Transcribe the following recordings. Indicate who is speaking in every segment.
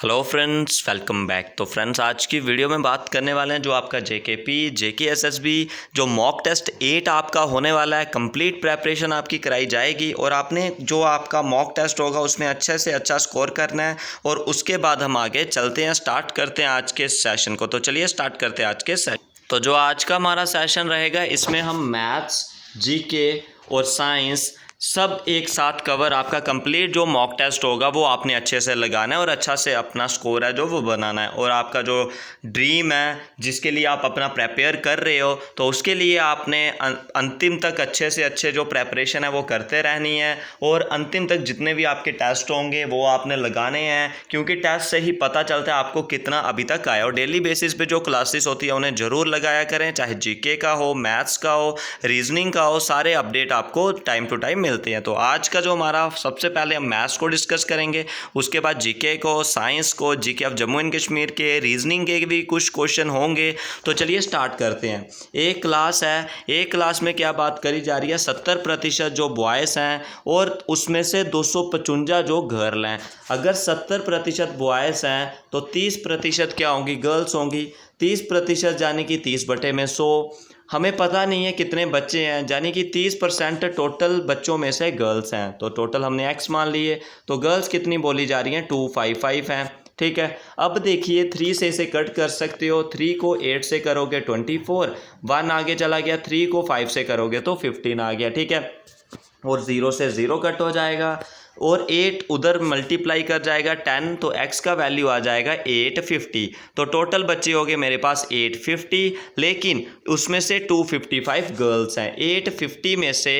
Speaker 1: Hello friends, welcome back. तो friends, आज की वीडियो में बात करने वाले हैं जो आपका जेकेपी जेकेएसएसबी जो मॉक टेस्ट 8 आपका होने वाला है। कंप्लीट प्रेपरेशन आपकी कराई जाएगी और आपने जो आपका मॉक टेस्ट होगा उसमें अच्छे से अच्छा स्कोर करना है और उसके बाद हम आगे चलते हैं, स्टार्ट करते हैं आज के सेशन को। तो चलिए स्टार्ट करते हैं आज के सेशन। तो जो आज का हमारा सेशन रहेगा इसमें हम मैथ्स, जीके और साइंस सब एक साथ कवर, आपका कंप्लीट जो मॉक टेस्ट होगा वो आपने अच्छे से लगाना है और अच्छा से अपना स्कोर है जो वो बनाना है। और आपका जो ड्रीम है जिसके लिए आप अपना प्रिपेयर कर रहे हो तो उसके लिए आपने अंतिम तक अच्छे से अच्छे जो प्रेपरेशन है वो करते रहनी है और अंतिम तक जितने भी आपके टेस्ट होंगे वो आपने लगाने हैं, क्योंकि टेस्ट से ही पता चलता है आपको कितना अभी तक आया। और डेली बेसिस पे जो क्लासेस होती है उन्हें ज़रूर लगाया करें, चाहे जीके का हो, मैथ्स का हो, रीजनिंग का हो, सारे अपडेट आपको टाइम टू टाइम मिलते हैं। तो आज का जो हमारा सबसे पहले हम मैथ्स को डिस्कस करेंगे, उसके बाद जीके को, साइंस को, GK of Jammu and Kashmir के, रीजनिंग के भी कुछ क्वेश्चन होंगे। तो चलिए स्टार्ट करते हैं। एक क्लास है, एक क्लास में क्या बात करी जा रही है, 70% जो बॉयज़ हैं और उसमें से 255 जो गर्ल हैं। अगर 70% बॉयज़ हैं तो 30% क्या होंगी, गर्ल्स होंगी। 30% यानी कि 30/100। हमें पता नहीं है कितने बच्चे हैं, यानी कि 30% टोटल बच्चों में से गर्ल्स हैं। तो टोटल हमने x मान लिए, तो गर्ल्स कितनी बोली जा रही हैं, 255 हैं। ठीक है, अब देखिए 3 से इसे कट कर सकते हो। 3 को 8 से करोगे 24, 1 आगे चला गया। 3 को 5 से करोगे तो 15 आ गया। ठीक है, और 0 से 0 कट हो जाएगा और 8 उधर मल्टीप्लाई कर जाएगा 10, तो x का वैल्यू आ जाएगा 850। तो टोटल बच्चे हो गए मेरे पास 850, लेकिन उसमें से 255 गर्ल्स हैं। 850 में से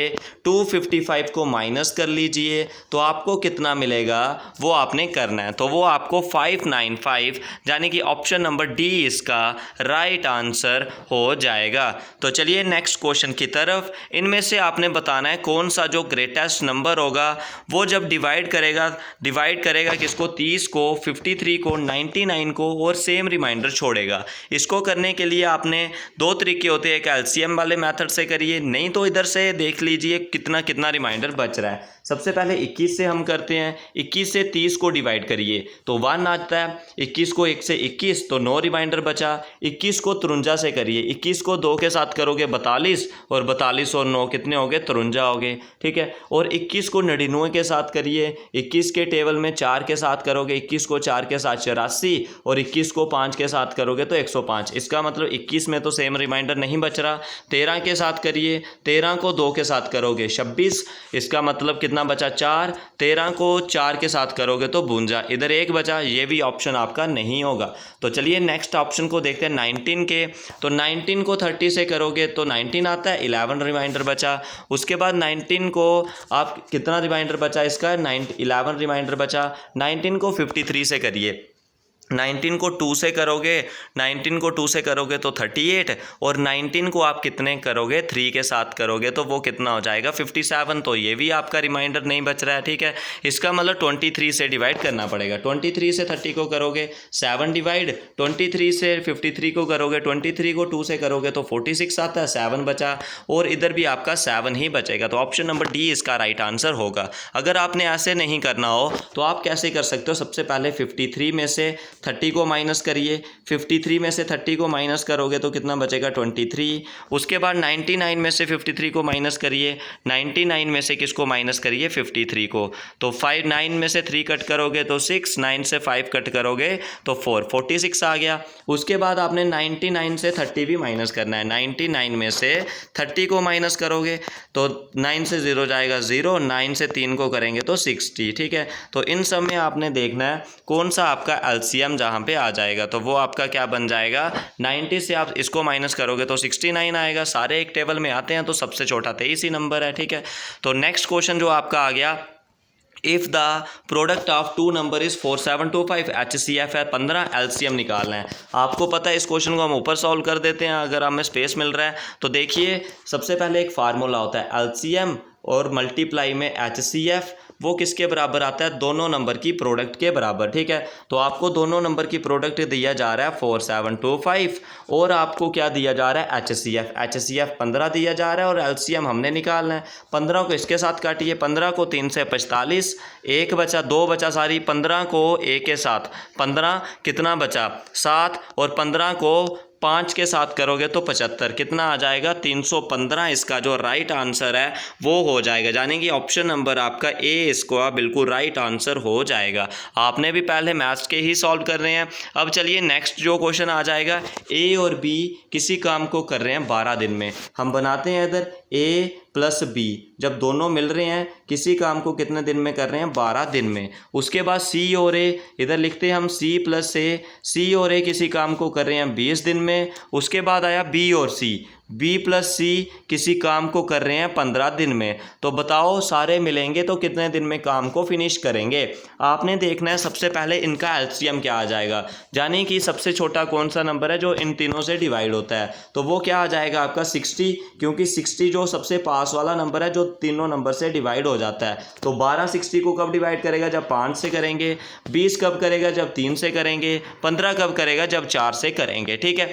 Speaker 1: 255 को माइनस कर लीजिए तो आपको कितना मिलेगा वो आपने करना है। तो वो आपको 595, यानी कि ऑप्शन नंबर डी इसका राइट आंसर हो जाएगा। तो चलिए नेक्स्ट क्वेश्चन की तरफ। इनमें से आपने बताना है कौन सा जो ग्रेटेस्ट नंबर होगा वो जब डिवाइड करेगा किसको, 30 को, 53 को, 99 को और सेम रिमाइंडर छोड़ेगा। इसको करने के लिए आपने दो तरीके होते हैं, एक एलसीएम वाले मेथड से करिए, नहीं तो इधर से देख लीजिए कितना कितना रिमाइंडर बच रहा है। सबसे पहले 21 से हम करते हैं। 21 से 30 को डिवाइड करिए तो 1 आता है। 21 को 1 से 21 तो 9 रिमाइंडर बचा। 21 को 53 से करिए, 21 को 2 के साथ करोगे 42, और 42 और 9 कितने हो गए, 53 हो गए। ठीक है, और 21 को 99 के साथ करिए। 21 के टेबल में 4 के साथ करोगे, 21 को 4 के साथ 84, और 21 को 5 के साथ करोगे तो 105। इसका मतलब 21 में तो सेम रिमाइंडर नहीं बच रहा। 13 के साथ करिए, 13 को 2 के साथ करोगे 26, इसका मतलब कितना बचा, 4। 13 को 4 के साथ करोगे तो 52, इधर 1 बचा, ये भी ऑप्शन आपका नहीं होगा। तो चलिए नेक्स्ट ऑप्शन को देखते हैं 19 के। तो 19 को 30 से करोगे तो 19 आता है, 11 रिमाइंडर बचा। उसके बाद 19 को आप कितना रिमाइंडर बचा इसका, 11 रिमाइंडर बचा। 19 को 53 से करिए, 19 को 2 से करोगे, 19 को 2 से करोगे तो 38, और 19 को आप कितने करोगे, 3 के साथ करोगे तो वो कितना हो जाएगा, 57। तो ये भी आपका रिमाइंडर नहीं बच रहा है। ठीक है, इसका मतलब 23 से डिवाइड करना पड़ेगा। 23 से 30 को करोगे 7 डिवाइड, 23 से 53 को करोगे, 23 को 2 से करोगे तो 46 आता है, 7 बचा, और इधर भी आपका 7 ही बचेगा। तो ऑप्शन नंबर डी इसका राइट आंसर होगा। अगर आपने ऐसे नहीं करना हो तो आप कैसे कर सकते हो, सबसे पहले 53 में से 30 को माइनस करिए। 53 में से 30 को माइनस करोगे तो कितना बचेगा, 23। उसके बाद 99 में से 53 को माइनस करिए। 99 में से किसको माइनस करिए, 53 को। तो 9 में से 3 कट करोगे तो 6, 9 से 5 कट करोगे तो 4, 46 आ गया। उसके बाद आपने 99 से 30 भी माइनस करना है। 99 में से 30 को माइनस करोगे तो 9 से 0 जाएगा 0, 9 से 3 को करेंगे तो 60। ठीक है, तो इन सब में आपने देखना है कौन सा आपका एलसीएम जहाँ पे आ जाएगा, तो वो आपका क्या बन जाएगा, 90 से आप इसको माइनस करोगे तो 69 आएगा। सारे एक टेबल में आते हैं तो सबसे छोटा 23 ही नंबर है। ठीक है, तो नेक्स्ट क्वेश्चन जो आपका आ गया, if the product of 2 number is 4725, HCF है 15, LCM निकालना है। आपको पता है इस क्वेश्चन को हम ऊपर सॉल्व कर देते हैं अगर हमें स्पेस मिल रहा है। तो देखिए सबसे पहले एक फार्मूला होता है LCM और मल्टीप्लाई में HCF वो किसके बराबर आता है, दोनों नंबर की प्रोडक्ट के बराबर। ठीक है, तो आपको दोनों नंबर की प्रोडक्ट दिया जा रहा है 4725 और आपको क्या दिया जा रहा है, HCF 15 दिया जा रहा है और LCM हमने निकालना है। 15 को इसके साथ काटिए, 15 को 3 से 45, एक बचा, 2 बचा सारी, 15 को एक के साथ 15 कितना बचा 7 और 15 को 5 के साथ करोगे तो 75, कितना आ जाएगा 315। इसका जो राइट आंसर है वो हो जाएगा, यानी कि ऑप्शन नंबर आपका ए इसको बिल्कुल राइट आंसर हो जाएगा। आपने भी पहले मैथ्स के ही सॉल्व कर रहे हैं। अब चलिए नेक्स्ट जो क्वेश्चन आ जाएगा, ए और बी किसी काम को कर रहे हैं 12 दिन में। हम बनाते हैं इधर ए प्लस बी, जब दोनों मिल रहे हैं किसी काम को कितने दिन में कर रहे हैं, 12 दिन में। उसके बाद सी और ए, इधर लिखते हैं हम सी प्लस ए, सी और ए किसी काम को कर रहे हैं 20 दिन में। उसके बाद आया बी और सी, बी प्लस सी किसी काम को कर रहे हैं 15 दिन में। तो बताओ सारे मिलेंगे तो कितने दिन में काम को फिनिश करेंगे। आपने देखना है सबसे पहले इनका एलसीएम क्या आ जाएगा, यानी कि सबसे छोटा कौन सा नंबर है जो इन तीनों से डिवाइड होता है, तो वो क्या आ जाएगा आपका 60, क्योंकि 60 जो सबसे पास वाला नंबर है जो तीनों नंबर से डिवाइड हो जाता है। तो 12 60 को कब डिवाइड करेगा, जब 5 से करेंगे। 20 कब करेगा, जब 3 से करेंगे। 15 कब करेगा, जब 4 से करेंगे। ठीक है,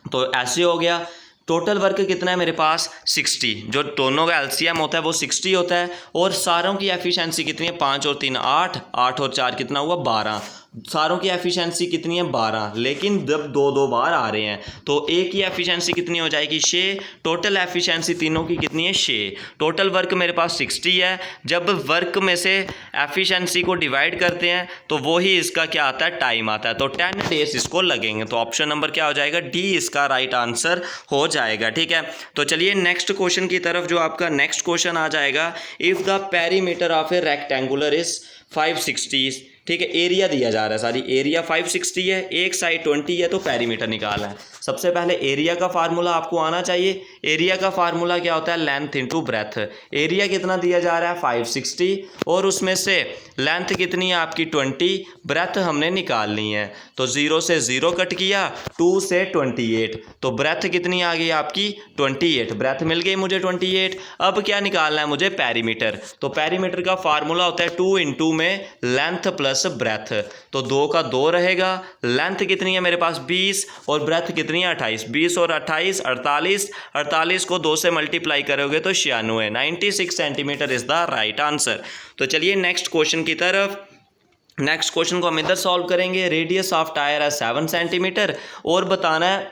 Speaker 1: तो ऐसे हो गया। टोटल वर्क कितना है मेरे पास 60, जो दोनों का एलसीएम होता है वो 60 होता है। और सारों की एफिशिएंसी कितनी है, 5 और 3 8, 8 और 4 कितना हुआ 12। सारों की एफिशिएंसी कितनी है 12, लेकिन जब दो दो बार आ रहे हैं तो एक की एफिशिएंसी कितनी हो जाएगी 6। टोटल एफिशिएंसी तीनों की कितनी है 6। टोटल वर्क मेरे पास 60 है। जब वर्क में से एफिशिएंसी को डिवाइड करते हैं तो वो ही इसका क्या आता है, टाइम आता है। तो 10 डेज इसको लगेंगे। तो ऑप्शन नंबर क्या हो जाएगा, डी इसका राइट आंसर हो जाएगा। ठीक है, तो चलिए नेक्स्ट क्वेश्चन की तरफ। जो आपका नेक्स्ट क्वेश्चन आ जाएगा, if the perimeter of A rectangular is 560। ठीक है, एरिया दिया जा रहा है, सारी एरिया 560 है, एक साइड 20 है, तो पेरीमीटर निकालना है। सबसे पहले एरिया का फार्मूला आपको आना चाहिए। एरिया का फार्मूला क्या होता है, लेंथ इंटू ब्रेथ। एरिया कितना दिया जा रहा है 560 और उसमें से लेंथ कितनी है आपकी 20, ब्रेथ हमने निकालनी है। तो 0 से 0 कट किया, 2 से 28, तो ब्रेथ कितनी आ गई आपकी 28, ब्रेथ मिल गई मुझे 28। अब क्या निकालना है मुझे, पेरीमीटर। तो पेरीमीटर का फार्मूला होता है 2 इंटू में लेंथ प्लस ब्रेथ। तो 2 का 2 रहेगा, लेंथ कितनी है मेरे पास 20 और ब्रेथ कितनी है 28। 20 और 28 48, 48 को 2 से मल्टीप्लाई करोगे तो 96, 96 centimetre is the right answer. तो चलिए नेक्स्ट क्वेश्चन की तरफ। नेक्स्ट क्वेश्चन को हम इधर सॉल्व करेंगे। रेडियस ऑफ टायर है 7 सेंटीमीटर और बताना है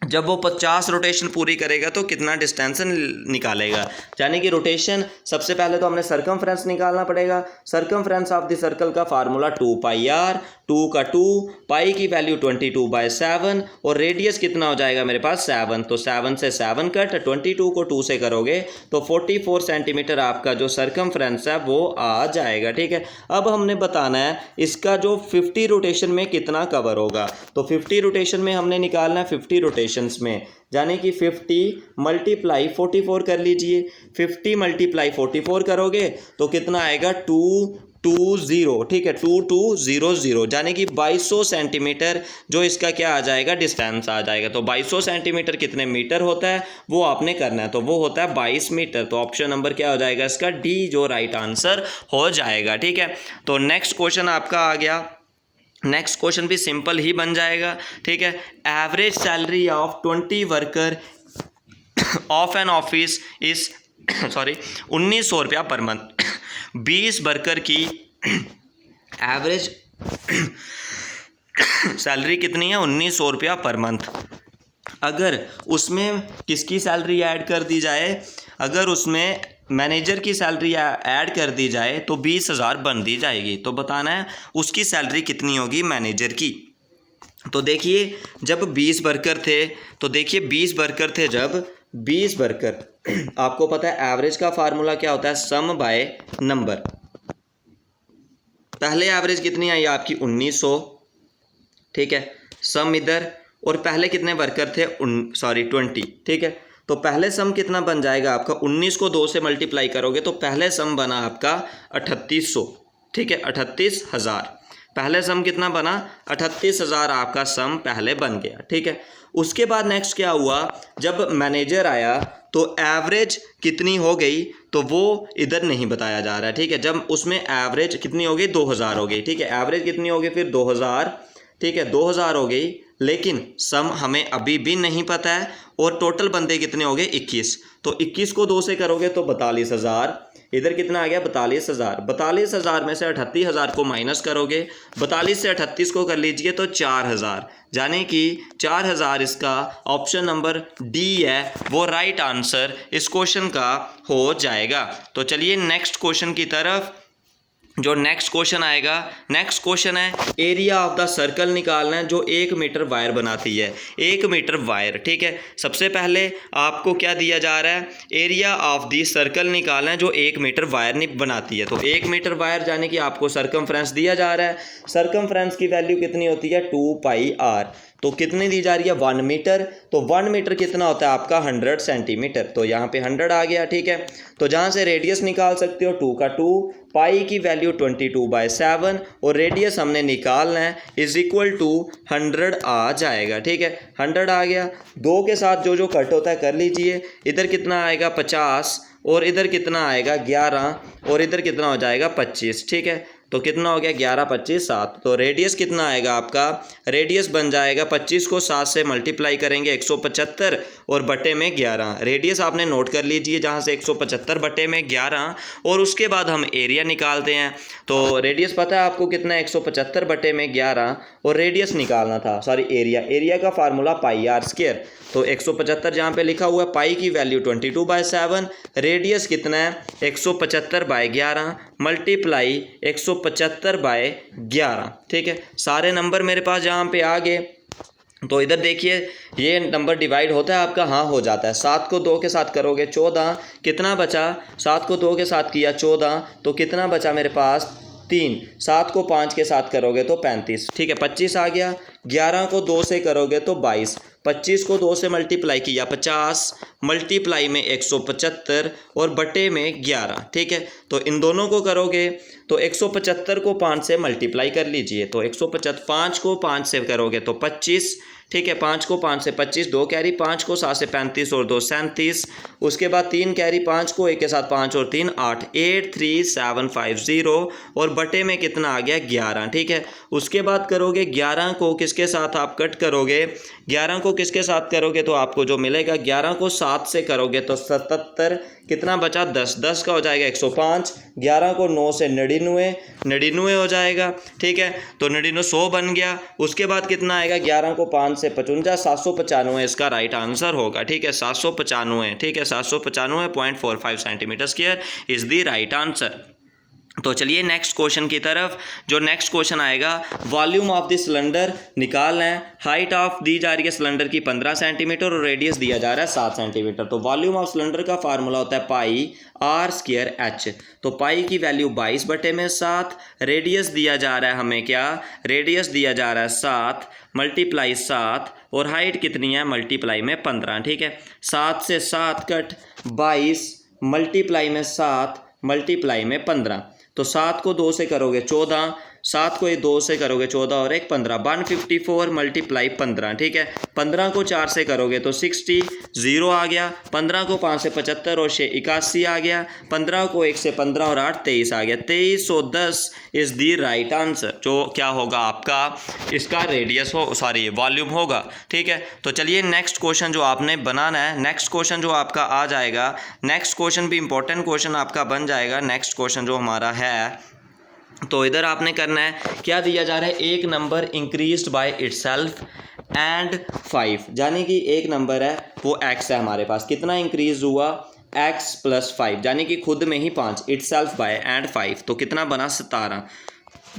Speaker 1: जब वो 50 रोटेशन पूरी करेगा तो कितना डिस्टेंस निकालेगा। यानी कि रोटेशन, सबसे पहले तो हमने सर्कमफ्रेंस निकालना पड़ेगा। सर्कमफ्रेंस ऑफ द सर्कल का फार्मूला 2πr, 2 का 2, पाई की वैल्यू 22/7 और रेडियस कितना हो जाएगा मेरे पास 7। तो 7 से 7 कट, 22 को 2 से करोगे तो 44 सेंटीमीटर आपका जो सर्कमफ्रेंस है वो आ जाएगा। ठीक है, अब हमने बताना है इसका जो 50 रोटेशन में कितना कवर होगा। तो 50 रोटेशन में हमने निकालना है 50 रोटेशन में, यानी कि 50 मल्टीप्लाई 44 कर लीजिए। 50 मल्टीप्लाई 44 करोगे तो कितना आएगा 220। ठीक है, 2200, यानी कि 2200 सेंटीमीटर जो इसका क्या आ जाएगा, डिस्टेंस आ जाएगा। तो 2200 सेंटीमीटर कितने मीटर होता है वो आपने करना है, तो वो होता है 22 मीटर। तो ऑप्शन नंबर क्या हो जाएगा इसका, डी जो राइट आंसर हो जाएगा। ठीक है, तो नेक्स्ट क्वेश्चन आपका आ गया। नेक्स्ट क्वेश्चन भी सिंपल ही बन जाएगा। ठीक है, average salary of 20 worker of an office is 1900 रुपया पर मंथ। 20 वर्कर की एवरेज सैलरी कितनी है 1900 रुपया पर मंथ। अगर उसमें किसकी सैलरी ऐड कर दी जाए, अगर उसमें मैनेजर की सैलरी ऐड कर दी जाए तो 20,000 बन दी जाएगी। तो बताना है उसकी सैलरी कितनी होगी मैनेजर की। तो देखिए जब 20 वर्कर थे, तो देखिए 20 वर्कर थे, जब 20 वर्कर आपको पता है एवरेज का फार्मूला क्या होता है, सम बाय नंबर। पहले एवरेज कितनी आई आपकी 1900। ठीक है, सम इधर, और पहले कितने वर्कर थे 20। ठीक है, तो पहले सम कितना बन जाएगा आपका, 19 को 2 से मल्टीप्लाई करोगे तो पहले सम बना आपका 3800। ठीक है, 38,000 पहले सम कितना बना, 38,000 आपका सम पहले बन गया। ठीक है, उसके बाद नेक्स्ट क्या हुआ, जब मैनेजर आया तो एवरेज कितनी हो गई तो वो इधर नहीं बताया जा रहा है, ठीक है। जब उसमें एवरेज कितनी हो गई 2000 हो गई, ठीक है। एवरेज कितनी हो गई फिर 2000, ठीक है, 2000 हो गई, लेकिन सम हमें अभी भी नहीं पता है। और टोटल बंदे कितने हो गए 21, तो 21 को 2 से करोगे तो 42,000, इधर कितना आ गया 42,000। 42,000 में से 38,000 को माइनस करोगे, 42 से 38 को कर लीजिए तो 4,000, यानी कि 4,000 इसका ऑप्शन नंबर डी है वो राइट आंसर इस क्वेश्चन का हो जाएगा। तो चलिए नेक्स्ट क्वेश्चन की तरफ। जो नेक्स्ट क्वेश्चन आएगा, नेक्स्ट क्वेश्चन है एरिया ऑफ द सर्कल निकालना है जो 1 मीटर वायर बनाती है। 1 मीटर वायर, ठीक है। सबसे पहले आपको क्या दिया जा रहा है, एरिया ऑफ द सर्कल निकालना है जो 1 मीटर वायर बनाती है। तो 1 मीटर वायर यानी कि आपको सरकमफ्रेंस दिया जा रहा है। सरकमफ्रेंस की वैल्यू कितनी होती है 2πr। तो कितनी दी जा रही है 1 मीटर। तो 1 मीटर कितना होता है आपका 100 सेंटीमीटर। तो यहाँ पे 100 आ गया, ठीक है। तो जहाँ से रेडियस निकाल सकते हो 2 का 2, पाई की वैल्यू 22/7 और रेडियस हमने निकालना है इज इक्वल टू 100 आ जाएगा, ठीक है। 100 आ गया, 2 के साथ जो जो कट होता है कर लीजिए। इधर कितना आएगा 50 और इधर कितना आएगा 11 और इधर कितना हो जाएगा 25, ठीक है। तो कितना हो गया 11, 25, 7। तो रेडियस कितना आएगा आपका, रेडियस बन जाएगा 25 को 7 से मल्टीप्लाई करेंगे 175 और बटे में 11। रेडियस आपने नोट कर लीजिए जहाँ से 175 बटे में 11 और उसके बाद हम एरिया निकालते हैं। तो रेडियस पता है आपको कितना है 175 बटे में 11 और रेडियस निकालना था, सॉरी एरिया का फार्मूला πr²। तो 175 जहाँ पे लिखा हुआ है, पाई की वैल्यू 22/7, रेडियस कितना है 175/11 मल्टीप्लाई 175/11, ठीक है। सारे नंबर मेरे पास जहाँ पे आ गए। तो इधर देखिए ये नंबर डिवाइड होता है आपका, हाँ हो जाता है। 7 को 2 के साथ करोगे 14, कितना बचा, 7 को 2 के साथ किया 14, तो कितना बचा मेरे पास 3। 7 को 5 के साथ करोगे तो 35, ठीक है, 25 आ गया। 11 को 2 से करोगे तो 22, 25 को 2 से मल्टीप्लाई किया 50, मल्टीप्लाई में 175 और बटे में 11, ठीक है। तो इन दोनों को करोगे तो 175 को 5 से मल्टीप्लाई कर लीजिए। तो 175, 5 को 5 से करोगे तो 25, ठीक है। 5 को 5 से 25, 2 कैरी, 5 को 7 से 35 और 2 37। उसके बाद 3 कैरी, 5 को 1 के साथ 5 और 3 8, 83750 और बटे में कितना आ गया 11, ठीक है। उसके बाद करोगे 11 को किसके साथ आप कट करोगे, 11 को किसके साथ करोगे तो आपको जो मिलेगा 11 को 7 से करोगे तो 77, कितना बचा 10, 10 का हो जाएगा 105, 11 को 9 से 99, 99 हो जाएगा, ठीक है। तो 99 100 बन गया। उसके बाद कितना आएगा 11 को 5 से 55, 795 इसका राइट आंसर होगा, ठीक है। 795, ठीक है, 795.45 centimetre square is the right answer. तो चलिए नेक्स्ट क्वेश्चन की तरफ। जो नेक्स्ट क्वेश्चन आएगा, वॉल्यूम ऑफ द सिलेंडर निकालना है। हाइट ऑफ दी जा रही है सिलेंडर की 15 सेंटीमीटर और रेडियस दिया जा रहा है 7 सेंटीमीटर। तो वॉल्यूम ऑफ सिलेंडर का फार्मूला होता है πr²h। तो पाई की वैल्यू 22 बटे में 7, रेडियस दिया जा रहा है हमें क्या, रेडियस दिया जा रहा है 7 मल्टीप्लाई 7 और हाइट कितनी है मल्टीप्लाई में 15, ठीक है। 7 से 7 कट, 22 मल्टीप्लाई में 7 मल्टीप्लाई में 15। तो 7 को 2 से करोगे 14, 7 को 2 से करोगे 14 और 1 15, 154 मल्टीप्लाई 15, ठीक है। 15 को 4 से करोगे तो 60, 0 आ गया। 15 को 5 से 75 और 6 81 आ गया। 15 को 1 से 15 और 8 23 आ गया। 2310 इज़ दी राइट आंसर। जो क्या होगा आपका इसका रेडियस हो, सॉरी वॉल्यूम होगा, ठीक है। तो चलिए नेक्स्ट क्वेश्चन जो आपने बनाना है, नेक्स्ट क्वेश्चन जो आपका आ जाएगा, नेक्स्ट क्वेश्चन भी इंपॉर्टेंट क्वेश्चन आपका बन जाएगा। नेक्स्ट क्वेश्चन जो हमारा है, तो इधर आपने करना है, क्या दिया जा रहा है, एक number increased by itself and 5, यानी कि एक नंबर है वो x है हमारे पास, कितना इंक्रीज हुआ x + 5, यानी कि खुद में ही 5, इटसेल्फ बाय एंड 5, तो कितना बना 17।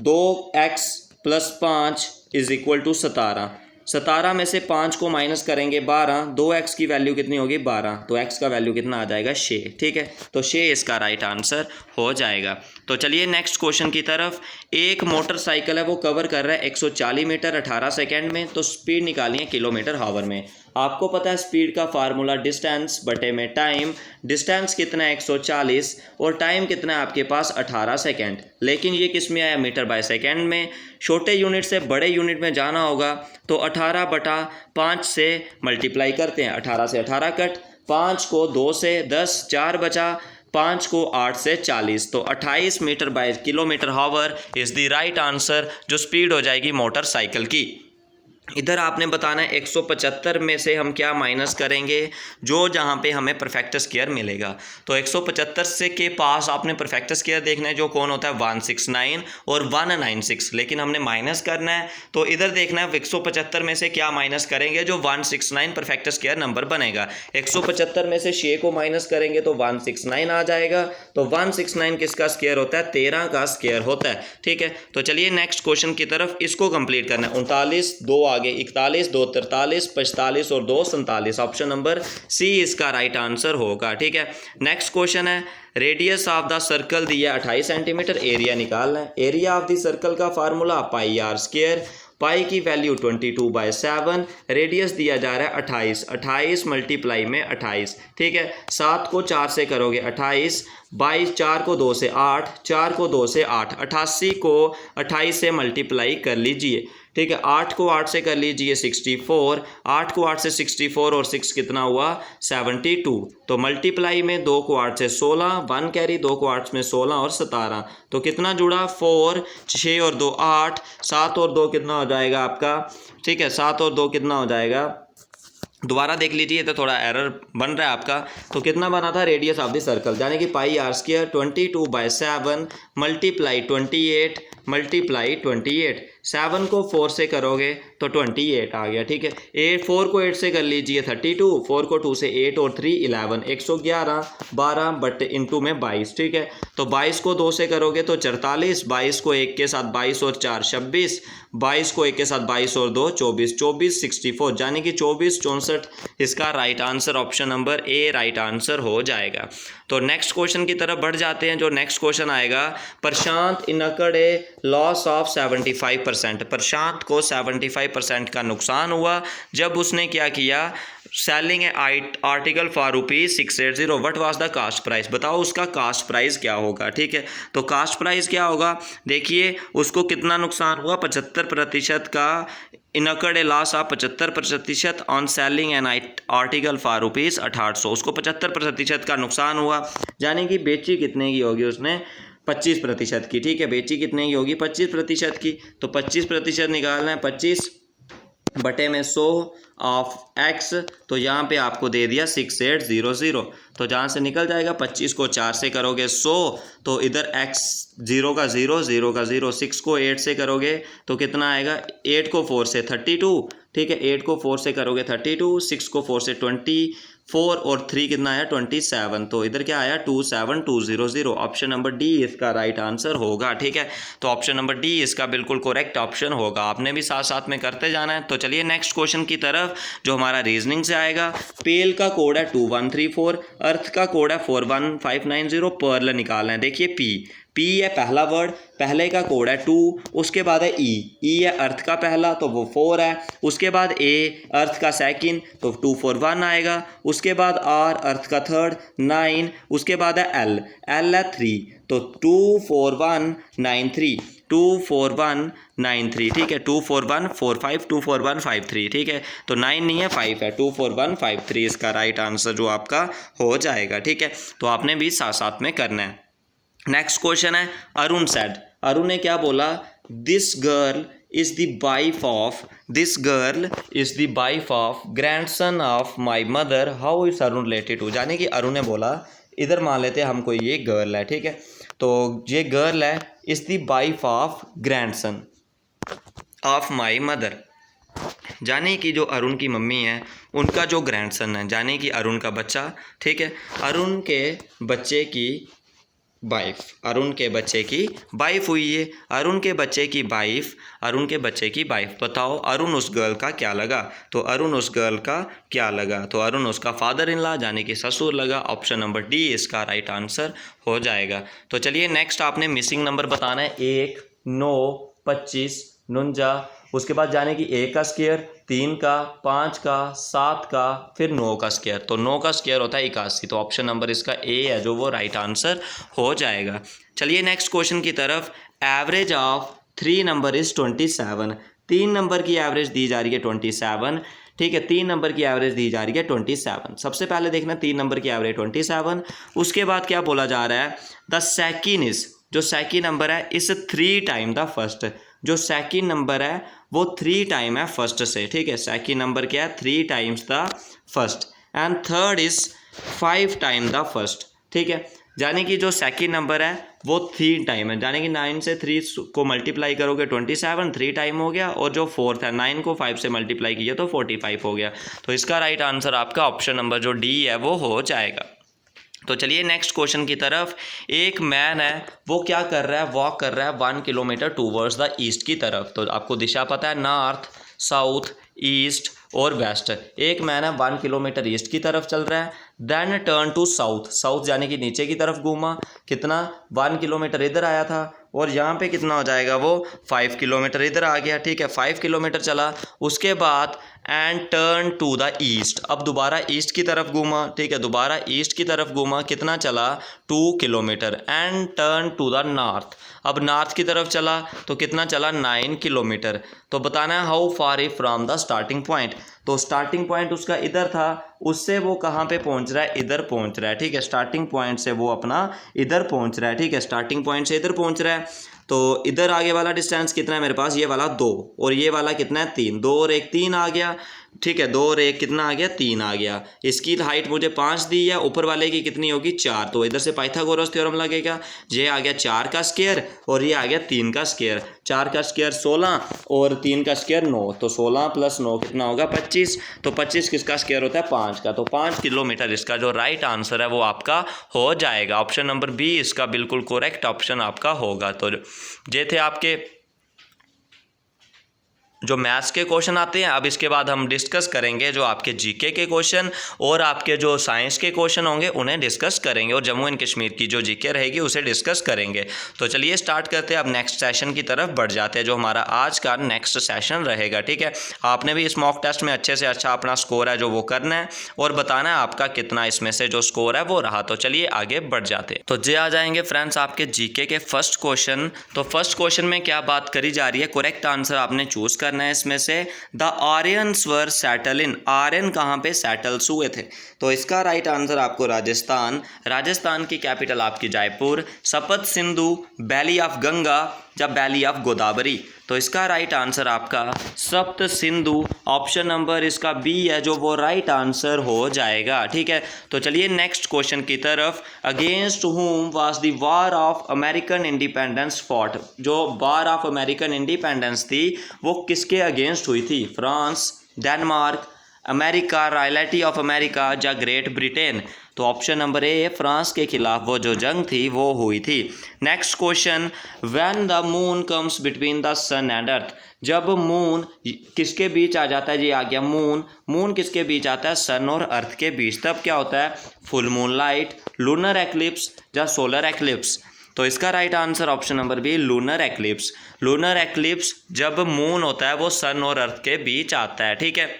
Speaker 1: 2x + 5 = 17। 17 में से 5 को माइनस करेंगे 12, 2x की वैल्यू कितनी होगी 12, तो x का वैल्यू कितना आ जाएगा 6, ठीक है। तो 6 इसका राइट आंसर हो जाएगा। तो चलिए नेक्स्ट क्वेश्चन की तरफ। एक मोटरसाइकिल है वो कवर कर रहा है 140 मीटर 18 सेकेंड में, तो स्पीड निकालिए km/h में। आपको पता है स्पीड का फार्मूला डिस्टेंस बटे में टाइम। डिस्टेंस कितना है 140 और टाइम कितना है आपके पास 18 सेकेंड, लेकिन ये किस में आया मीटर/सेकेंड में। छोटे यूनिट से बड़े यूनिट में जाना होगा तो 18/5 से मल्टीप्लाई करते हैं, 18 से 18 कट, 5 को 2 से 10, 4 बचा, 5 को 8 से 40, तो 28 metre by kilometre hour is the right answer, जो स्पीड हो जाएगी मोटरसाइकिल की। इधर आपने बताना है 175 में से हम क्या माइनस करेंगे, जो जहाँ पे हमें परफेक्ट स्क्वायर मिलेगा। तो 175 से के पास आपने परफेक्ट स्क्वायर देखना है, जो कौन होता है 169 और 196, लेकिन हमने माइनस करना है। तो इधर देखना है 175 में से क्या माइनस करेंगे, जो 169 परफेक्ट स्क्वायर नंबर बनेगा। 175 में से 6 को माइनस करेंगे तो 169 आ जाएगा। तो 169 किसका स्क्वायर होता है, 13 का स्क्वायर होता है। ठीक है, तो चलिए नेक्स्ट क्वेश्चन की तरफ, इसको कंप्लीट करना है। 39, 2 आगे 41, 2 43, 45 और 2 47, ऑप्शन नंबर सी इसका राइट आंसर होगा। ठीक है, नेक्स्ट क्वेश्चन है, रेडियस ऑफ द सर्कल दिया 28 सेंटीमीटर, एरिया निकालना है। एरिया ऑफ द सर्कल का फार्मूला पाई आर स्क्वायर, पाई की वैल्यू 22/7, रेडियस दिया जा रहा है 28, 28 मल्टीप्लाई में 28। ठीक है, 7 को 4 से करोगे 28, 22, 4 को 2 से 8, 4 को 2 से 8, 88 को 28 से मल्टीप्लाई कर लीजिए। ठीक है, 8 को 8 से कर लीजिए 64, 8 को 8 से 64 और 6 कितना हुआ 72। तो मल्टीप्लाई में 2 को 8 से 16, 1 कैरी, 2 को 8 में 16 और 17, तो कितना जुड़ा 4, 6 और 2 8, 7 और 2 कितना हो जाएगा आपका। ठीक है, 7 और 2 कितना हो जाएगा, दोबारा देख लीजिए, तो थोड़ा एरर बन रहा है आपका। तो कितना बना था रेडियस ऑफ द सर्कल, यानी कि पाई आर स्क्वायर 22/7 मल्टीप्लाई 28 मल्टीप्लाई 28, 7 को 4 से करोगे तो 28 आ गया। ठीक है, 4 को 8 से कर लीजिए 32, 4 को 2 से 8 और 3 11, 111, 12 बट इंटू में 22। ठीक है, तो 22 को 2 से करोगे तो 44, 22 को 1 के साथ 22 और 4 26, 22 को 1 के साथ 22 और 2 24, 24 64, यानी कि 24 64 इसका right answer option number A right answer हो जाएगा। तो नेक्स्ट क्वेश्चन की तरफ बढ़ जाते हैं। जो नेक्स्ट क्वेश्चन आएगा, प्रशांत इनकर्ड ए लॉस ऑफ 75%, प्रशांत को 75% का नुकसान हुआ जब उसने क्या किया, selling A article for ₹680, what was the cost price, बताओ उसका कास्ट प्राइस क्या होगा। ठीक है, तो कास्ट प्राइस क्या होगा, देखिए उसको कितना नुकसान हुआ, 75% का, incurred A loss of 75% on selling an article for ₹800, उसको 75% का नुकसान हुआ, यानी कि बेची कितने की होगी उसने 25% की। ठीक है, बेची कितने की होगी 25% की, तो 25% निकालना है, 25 बटे में 100 ऑफ एक्स, तो यहाँ पे आपको दे दिया 6800, तो जहाँ से निकल जाएगा 25 को 4 से करोगे 100, तो इधर x 0 का 0, 0 का 0, 6 को 8 से करोगे तो कितना आएगा, 8 को 4 से 32। ठीक है, 8 को 4 से करोगे 32, 6 को 4 से 24 और 3 कितना आया 27, तो इधर क्या आया 27200, ऑप्शन नंबर डी इसका राइट आंसर होगा। ठीक है, तो ऑप्शन नंबर डी इसका बिल्कुल करेक्ट ऑप्शन होगा, आपने भी साथ साथ में करते जाना है। तो चलिए नेक्स्ट क्वेश्चन की तरफ, जो हमारा रीजनिंग से आएगा, पेल का कोड है 2134, अर्थ का कोड है 41590, पर्ल निकालना है। देखिए पी है पहला वर्ड, पहले का कोड है 2, उसके बाद है ई है अर्थ का पहला तो वो 4 है, उसके बाद ए अर्थ का सेकंड तो 241 आएगा, उसके बाद आर अर्थ का थर्ड 9, उसके बाद है एल है 3 तो 24193, 24193। ठीक है, 24145, 24153। ठीक है, तो 9 नहीं है 5 है, 24153 इसका राइट आंसर जो आपका हो जाएगा। ठीक है, तो आपने भी साथ साथ में करना है। नेक्स्ट क्वेश्चन है, अरुण सेड, अरुण ने क्या बोला, this girl is the wife of grandson of my mother, how is Arun related to, यानी कि अरुण ने बोला, इधर मान लेते हैं हमको ये गर्ल है। ठीक है, तो ये गर्ल है is the wife of grandson of my mother, जाने कि जो अरुण की मम्मी है उनका जो ग्रैंडसन है, जाने कि अरुण का बच्चा। ठीक है, अरुण के बच्चे की वाइफ, अरुण के बच्चे की वाइफ हुई है, अरुण के बच्चे की वाइफ, अरुण के बच्चे की वाइफ, बताओ अरुण उस गर्ल का क्या लगा, तो अरुण उस गर्ल का क्या लगा, तो अरुण उसका फादर इन लॉ यानी कि ससुर लगा, ऑप्शन नंबर डी इसका राइट आंसर हो जाएगा। तो चलिए नेक्स्ट आपने मिसिंग नंबर बताना है, 1 9 25 49, उसके बाद जाने कि 1 का स्क्वायर, 3 का, 5 का, 7 का, फिर 9 का स्क्वायर, तो 9 का स्क्वायर होता है 81, तो ऑप्शन नंबर इसका ए है जो वो राइट आंसर हो जाएगा। चलिए नेक्स्ट क्वेश्चन की तरफ, average of 3 number is 27, 3 number की एवरेज दी जा रही है 27, ठीक है। 3 नंबर की एवरेज दी जा रही है 27। सबसे पहले देखना 3 नंबर की एवरेज 27। उसके बाद क्या बोला जा रहा है, द सेकेंड इज, जो सेकेंड नंबर है इस 3 टाइम द फर्स्ट, जो सेकेंड नंबर है वो 3 टाइम है फर्स्ट से, ठीक है। सेकेंड नंबर क्या है, 3 times the first. And third is 5 time the first, ठीक है। यानी कि जो सेकेंड नंबर है वो 3 टाइम है, यानी कि 9 से 3 को मल्टीप्लाई करोगे 27, 3 टाइम हो गया। और जो फोर्थ है 9 को 5 से मल्टीप्लाई किया तो 45 हो गया। तो इसका राइट आंसर आपका ऑप्शन नंबर जो डी है वो हो जाएगा। तो चलिए नेक्स्ट क्वेश्चन की तरफ। एक मैन है वो क्या कर रहा है, वॉक कर रहा है 1 किलोमीटर टूवर्ड्स द ईस्ट की तरफ। तो आपको दिशा पता है, नॉर्थ, साउथ, ईस्ट और वेस्ट। एक मैन है 1 किलोमीटर ईस्ट की तरफ चल रहा है, then turn to south, south यानी कि नीचे की तरफ घूमा। कितना, 1 किलोमीटर इधर आया था और यहाँ पे कितना हो जाएगा वो 5 किलोमीटर इधर आ गया, ठीक है। 5 किलोमीटर चला, उसके बाद and turn to the east, अब दोबारा ईस्ट की तरफ घूमा, ठीक है। दोबारा ईस्ट की तरफ घूमा, कितना चला 2 kilometre. And turn to the north, अब नॉर्थ की तरफ चला तो कितना चला 9 किलोमीटर। तो बताना है how far is from the starting point. तो स्टार्टिंग पॉइंट उसका इधर था, उससे वो कहाँ पे पहुंच रहा है, इधर पहुंच रहा है, ठीक है। स्टार्टिंग पॉइंट से वो अपना इधर पहुंच रहा है, ठीक है। स्टार्टिंग पॉइंट से इधर पहुंच रहा है। तो इधर आगे वाला डिस्टेंस कितना है मेरे पास, ये वाला 2 और ये वाला कितना है 3, 2 और 1 3 आ गया, ठीक है। 2 और 1 कितना आ गया 3 आ गया। इसकी हाइट मुझे 5 दी है, ऊपर वाले की कितनी होगी 4। तो इधर से पाइथागोरस थ्योरम लगेगा, ये आ गया 4 का स्क्वायर और ये आ गया 3 का स्क्वायर। 4 का स्क्वायर 16 और 3 का स्क्वायर 9, तो 16 + 9 कितना होगा 25। तो 25 किसका स्क्वायर होता है 5 का। तो 5 किलोमीटर इसका जो राइट आंसर है वो आपका हो जाएगा। ऑप्शन नंबर बी इसका बिल्कुल करेक्ट ऑप्शन आपका होगा। तो ये थे आपके जो मैथ्स के क्वेश्चन आते हैं। अब इसके बाद हम डिस्कस करेंगे जो आपके जीके के क्वेश्चन और आपके जो साइंस के क्वेश्चन होंगे उन्हें डिस्कस करेंगे, और जम्मू एंड कश्मीर की जो जीके रहेगी उसे डिस्कस करेंगे। तो चलिए स्टार्ट करते हैं, अब नेक्स्ट सेशन की तरफ बढ़ जाते हैं जो हमारा आज का नेक्स्ट सेशन रहेगा, ठीक है। आपने भी इस मॉक टेस्ट में अच्छे से अच्छा अपना स्कोर है जो वो करना है और बताना है आपका कितना इसमें से जो स्कोर है वो रहा। तो चलिए आगे बढ़ जाते हैं। तो जे आ जाएंगे फ्रेंड्स आपके जीके के फर्स्ट क्वेश्चन। तो फर्स्ट क्वेश्चन में क्या बात करी जा रही है, करेक्ट आंसर आपने चूज करना है इसमें से। The Aryans were settle in, Aryan कहाँ पे सेटल्स हुए थे। तो इसका राइट आंसर आपको राजस्थान, राजस्थान की कैपिटल आपकी जयपुर, सपत सिंधु, वैली ऑफ गंगा या वैली ऑफ गोदावरी। तो इसका राइट आंसर आपका सप्त सिंधु, ऑप्शन नंबर इसका बी है जो वो राइट आंसर हो जाएगा, ठीक है। तो चलिए नेक्स्ट क्वेश्चन की तरफ। अगेंस्ट हुम was the war of American independence fought, जो वार ऑफ अमेरिकन इंडिपेंडेंस थी वो किसके अगेंस्ट हुई थी, France, Denmark, America, royalty of America या ग्रेट ब्रिटेन। तो ऑप्शन नंबर ए फ्रांस के खिलाफ वो जो जंग थी वो हुई थी। Next question, when the moon comes between the sun and earth, जब मून किसके बीच आ जाता है, जी आ गया मून, मून किसके बीच आता है, सन और अर्थ के बीच, तब क्या होता है full moon light, lunar eclipse या सोलर एक्लिप्स। तो इसका right answer option number B lunar eclipse. Lunar eclipse जब मून होता है वो सन और अर्थ के बीच आता है, ठीक है।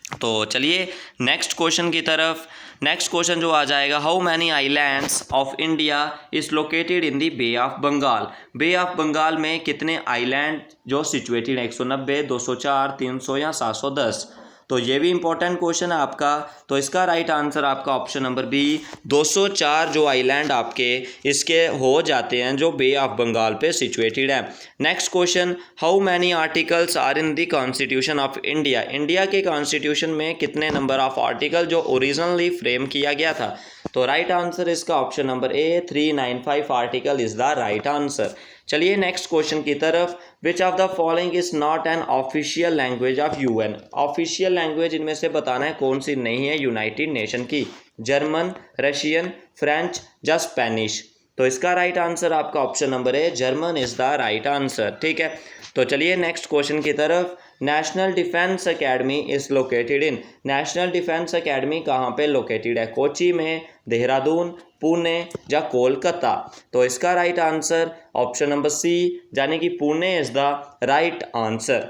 Speaker 1: तो चलिए नेक्स्ट क्वेश्चन की तरफ। नेक्स्ट क्वेश्चन जो आ जाएगा, how many islands of India is located in the bay of Bengal. Bay of Bengal में कितने आइलैंड जो सिचुएटेड है, 190, 204, 300 या 710। तो ये भी इंपॉर्टेंट क्वेश्चन है आपका। तो इसका राइट आंसर आपका ऑप्शन नंबर बी 204 जो आइलैंड आपके इसके हो जाते हैं जो बे ऑफ बंगाल पे सिचुएटेड है। Next question, how many articles are in the constitution of India. India के कॉन्स्टिट्यूशन में कितने नंबर ऑफ आर्टिकल जो ओरिजिनली फ्रेम किया गया था। तो राइट आंसर इसका option number A 395 article is the right answer. चलिए नेक्स्ट क्वेश्चन की तरफ। Which of the following is not an official language of UN. Official language इनमें से बताना है कौन सी नहीं है यूनाइटेड नेशन की, जर्मन, रशियन, फ्रेंच या स्पेनिश। तो इसका राइट आंसर आपका ऑप्शन नंबर है German is the right answer, ठीक है। तो चलिए नेक्स्ट क्वेश्चन की तरफ। National defence academy is located in, national defence academy कहाँ पे लोकेटेड है, कोची में, देहरादून, पुणे या कोलकाता। तो इसका right answer option number C यानी कि Pune is the right answer,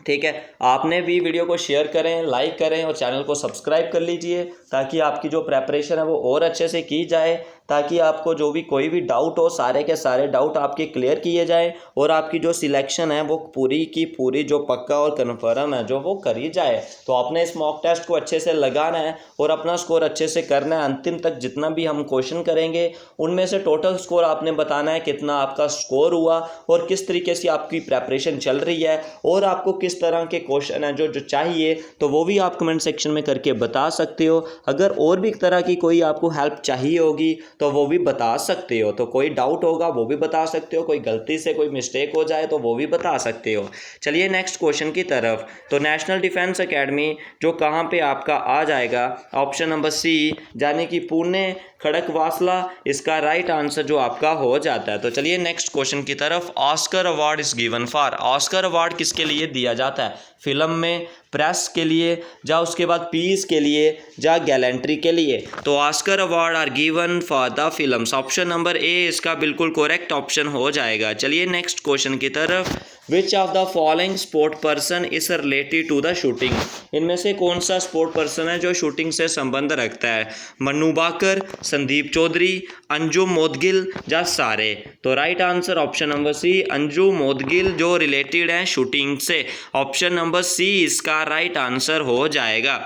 Speaker 1: ठीक है। आपने भी वीडियो को शेयर करें, लाइक करें और चैनल को सब्सक्राइब कर लीजिए ताकि आपकी जो प्रेपरेशन है वो और अच्छे से की जाए, ताकि आपको जो भी कोई भी डाउट हो सारे के सारे डाउट आपके क्लियर किए जाए और आपकी जो सिलेक्शन है वो पूरी की पूरी जो पक्का और कन्फर्म है जो वो करी जाए। तो आपने इस मॉक टेस्ट को अच्छे से लगाना है और अपना स्कोर अच्छे से करना है। अंतिम तक जितना भी हम क्वेश्चन करेंगे उनमें से टोटल स्कोर आपने बताना है कितना आपका स्कोर हुआ और किस तरीके से आपकी प्रेपरेशन चल रही है और आपको किस तरह के क्वेश्चन हैं जो चाहिए, तो वो भी आप कमेंट सेक्शन में करके बता सकते हो। अगर और भी तरह की कोई आपको हेल्प चाहिए होगी तो वो भी बता सकते हो। तो कोई डाउट होगा वो भी बता सकते हो, कोई गलती से कोई मिस्टेक हो जाए तो वो भी बता सकते हो। चलिए नेक्स्ट क्वेश्चन की तरफ। तो नेशनल डिफेंस एकेडमी जो कहाँ पे आपका आ जाएगा, ऑप्शन नंबर सी यानी कि पुणे खड़कवासला, इसका राइट आंसर जो आपका हो जाता है। तो चलिए नेक्स्ट क्वेश्चन की तरफ। Oscar award is given for, Oscar award किसके लिए दिया जाता है? फिल्म में, प्रेस के लिए, या उसके बाद पीस के लिए, या गैलेंट्री के लिए। तो Oscar award are given for the films, option number A इसका बिल्कुल करेक्ट ऑप्शन हो जाएगा। चलिए नेक्स्ट क्वेश्चन की तरफ। Which of the following sport person is related to the shooting, इनमें से कौन सा स्पोर्ट पर्सन है जो शूटिंग से संबंध रखता है? मन्नू बाकर, संदीप चौधरी, अंजुम मोदगिल, या सारे। तो right answer option number C, Anjum Moudgil जो रिलेटेड है शूटिंग से। ऑप्शन नंबर सी इसका राइट आंसर हो जाएगा।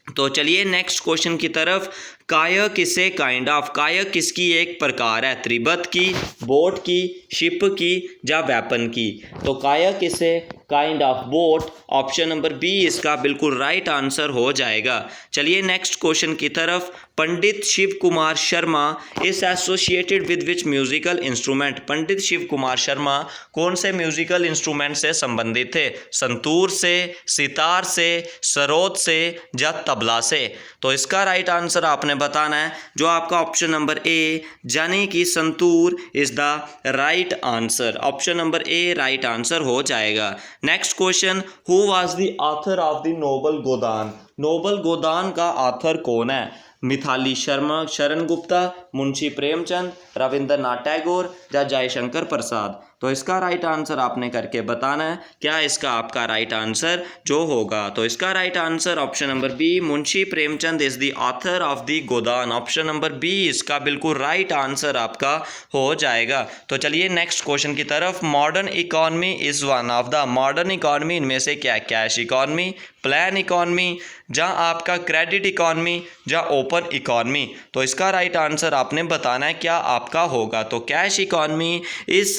Speaker 1: तो चलिए नेक्स्ट क्वेश्चन की तरफ। कायक किसे काइंड ऑफ, कायक किसकी एक प्रकार है? त्रिबत की, बोट की, शिप की, या वेपन की। तो कायक किसे kind of boat, option number B इसका बिल्कुल राइट आंसर हो जाएगा। चलिए नेक्स्ट क्वेश्चन की तरफ। Pandit Shiv Kumar Sharma is associated with which musical instrument, Pandit Shiv Kumar Sharma कौन से म्यूजिकल इंस्ट्रूमेंट से संबंधित थे? संतूर से, सितार से, सरोद से, या तबला से। तो इसका राइट आंसर आपने बताना है जो आपका ऑप्शन नंबर ए यानी कि Santoor is the right answer. Option number A right answer हो जाएगा। Next question. Who was the author of the novel Godaan, novel Godaan का ऑथर कौन है? मिताली शर्मा, शरण गुप्ता, मुंशी प्रेमचंद, रविंद्रनाथ टैगोर, या जयशंकर प्रसाद। तो इसका राइट आंसर आपने करके बताना है क्या इसका आपका राइट आंसर जो होगा। तो इसका right answer option number B, Munshi Premchand is the author of the Godan. Option number B इसका बिल्कुल राइट आंसर आपका हो जाएगा। तो चलिए नेक्स्ट क्वेश्चन की तरफ। Modern economy is one of the, modern economy इनमें से क्या? कैश इकॉनमी, प्लान इकॉनमी, या आपका क्रेडिट इकॉनमी, या ओपन इकॉनमी। तो इसका राइट आंसर आपने बताना है क्या आपका होगा। तो कैश इकॉनमी इस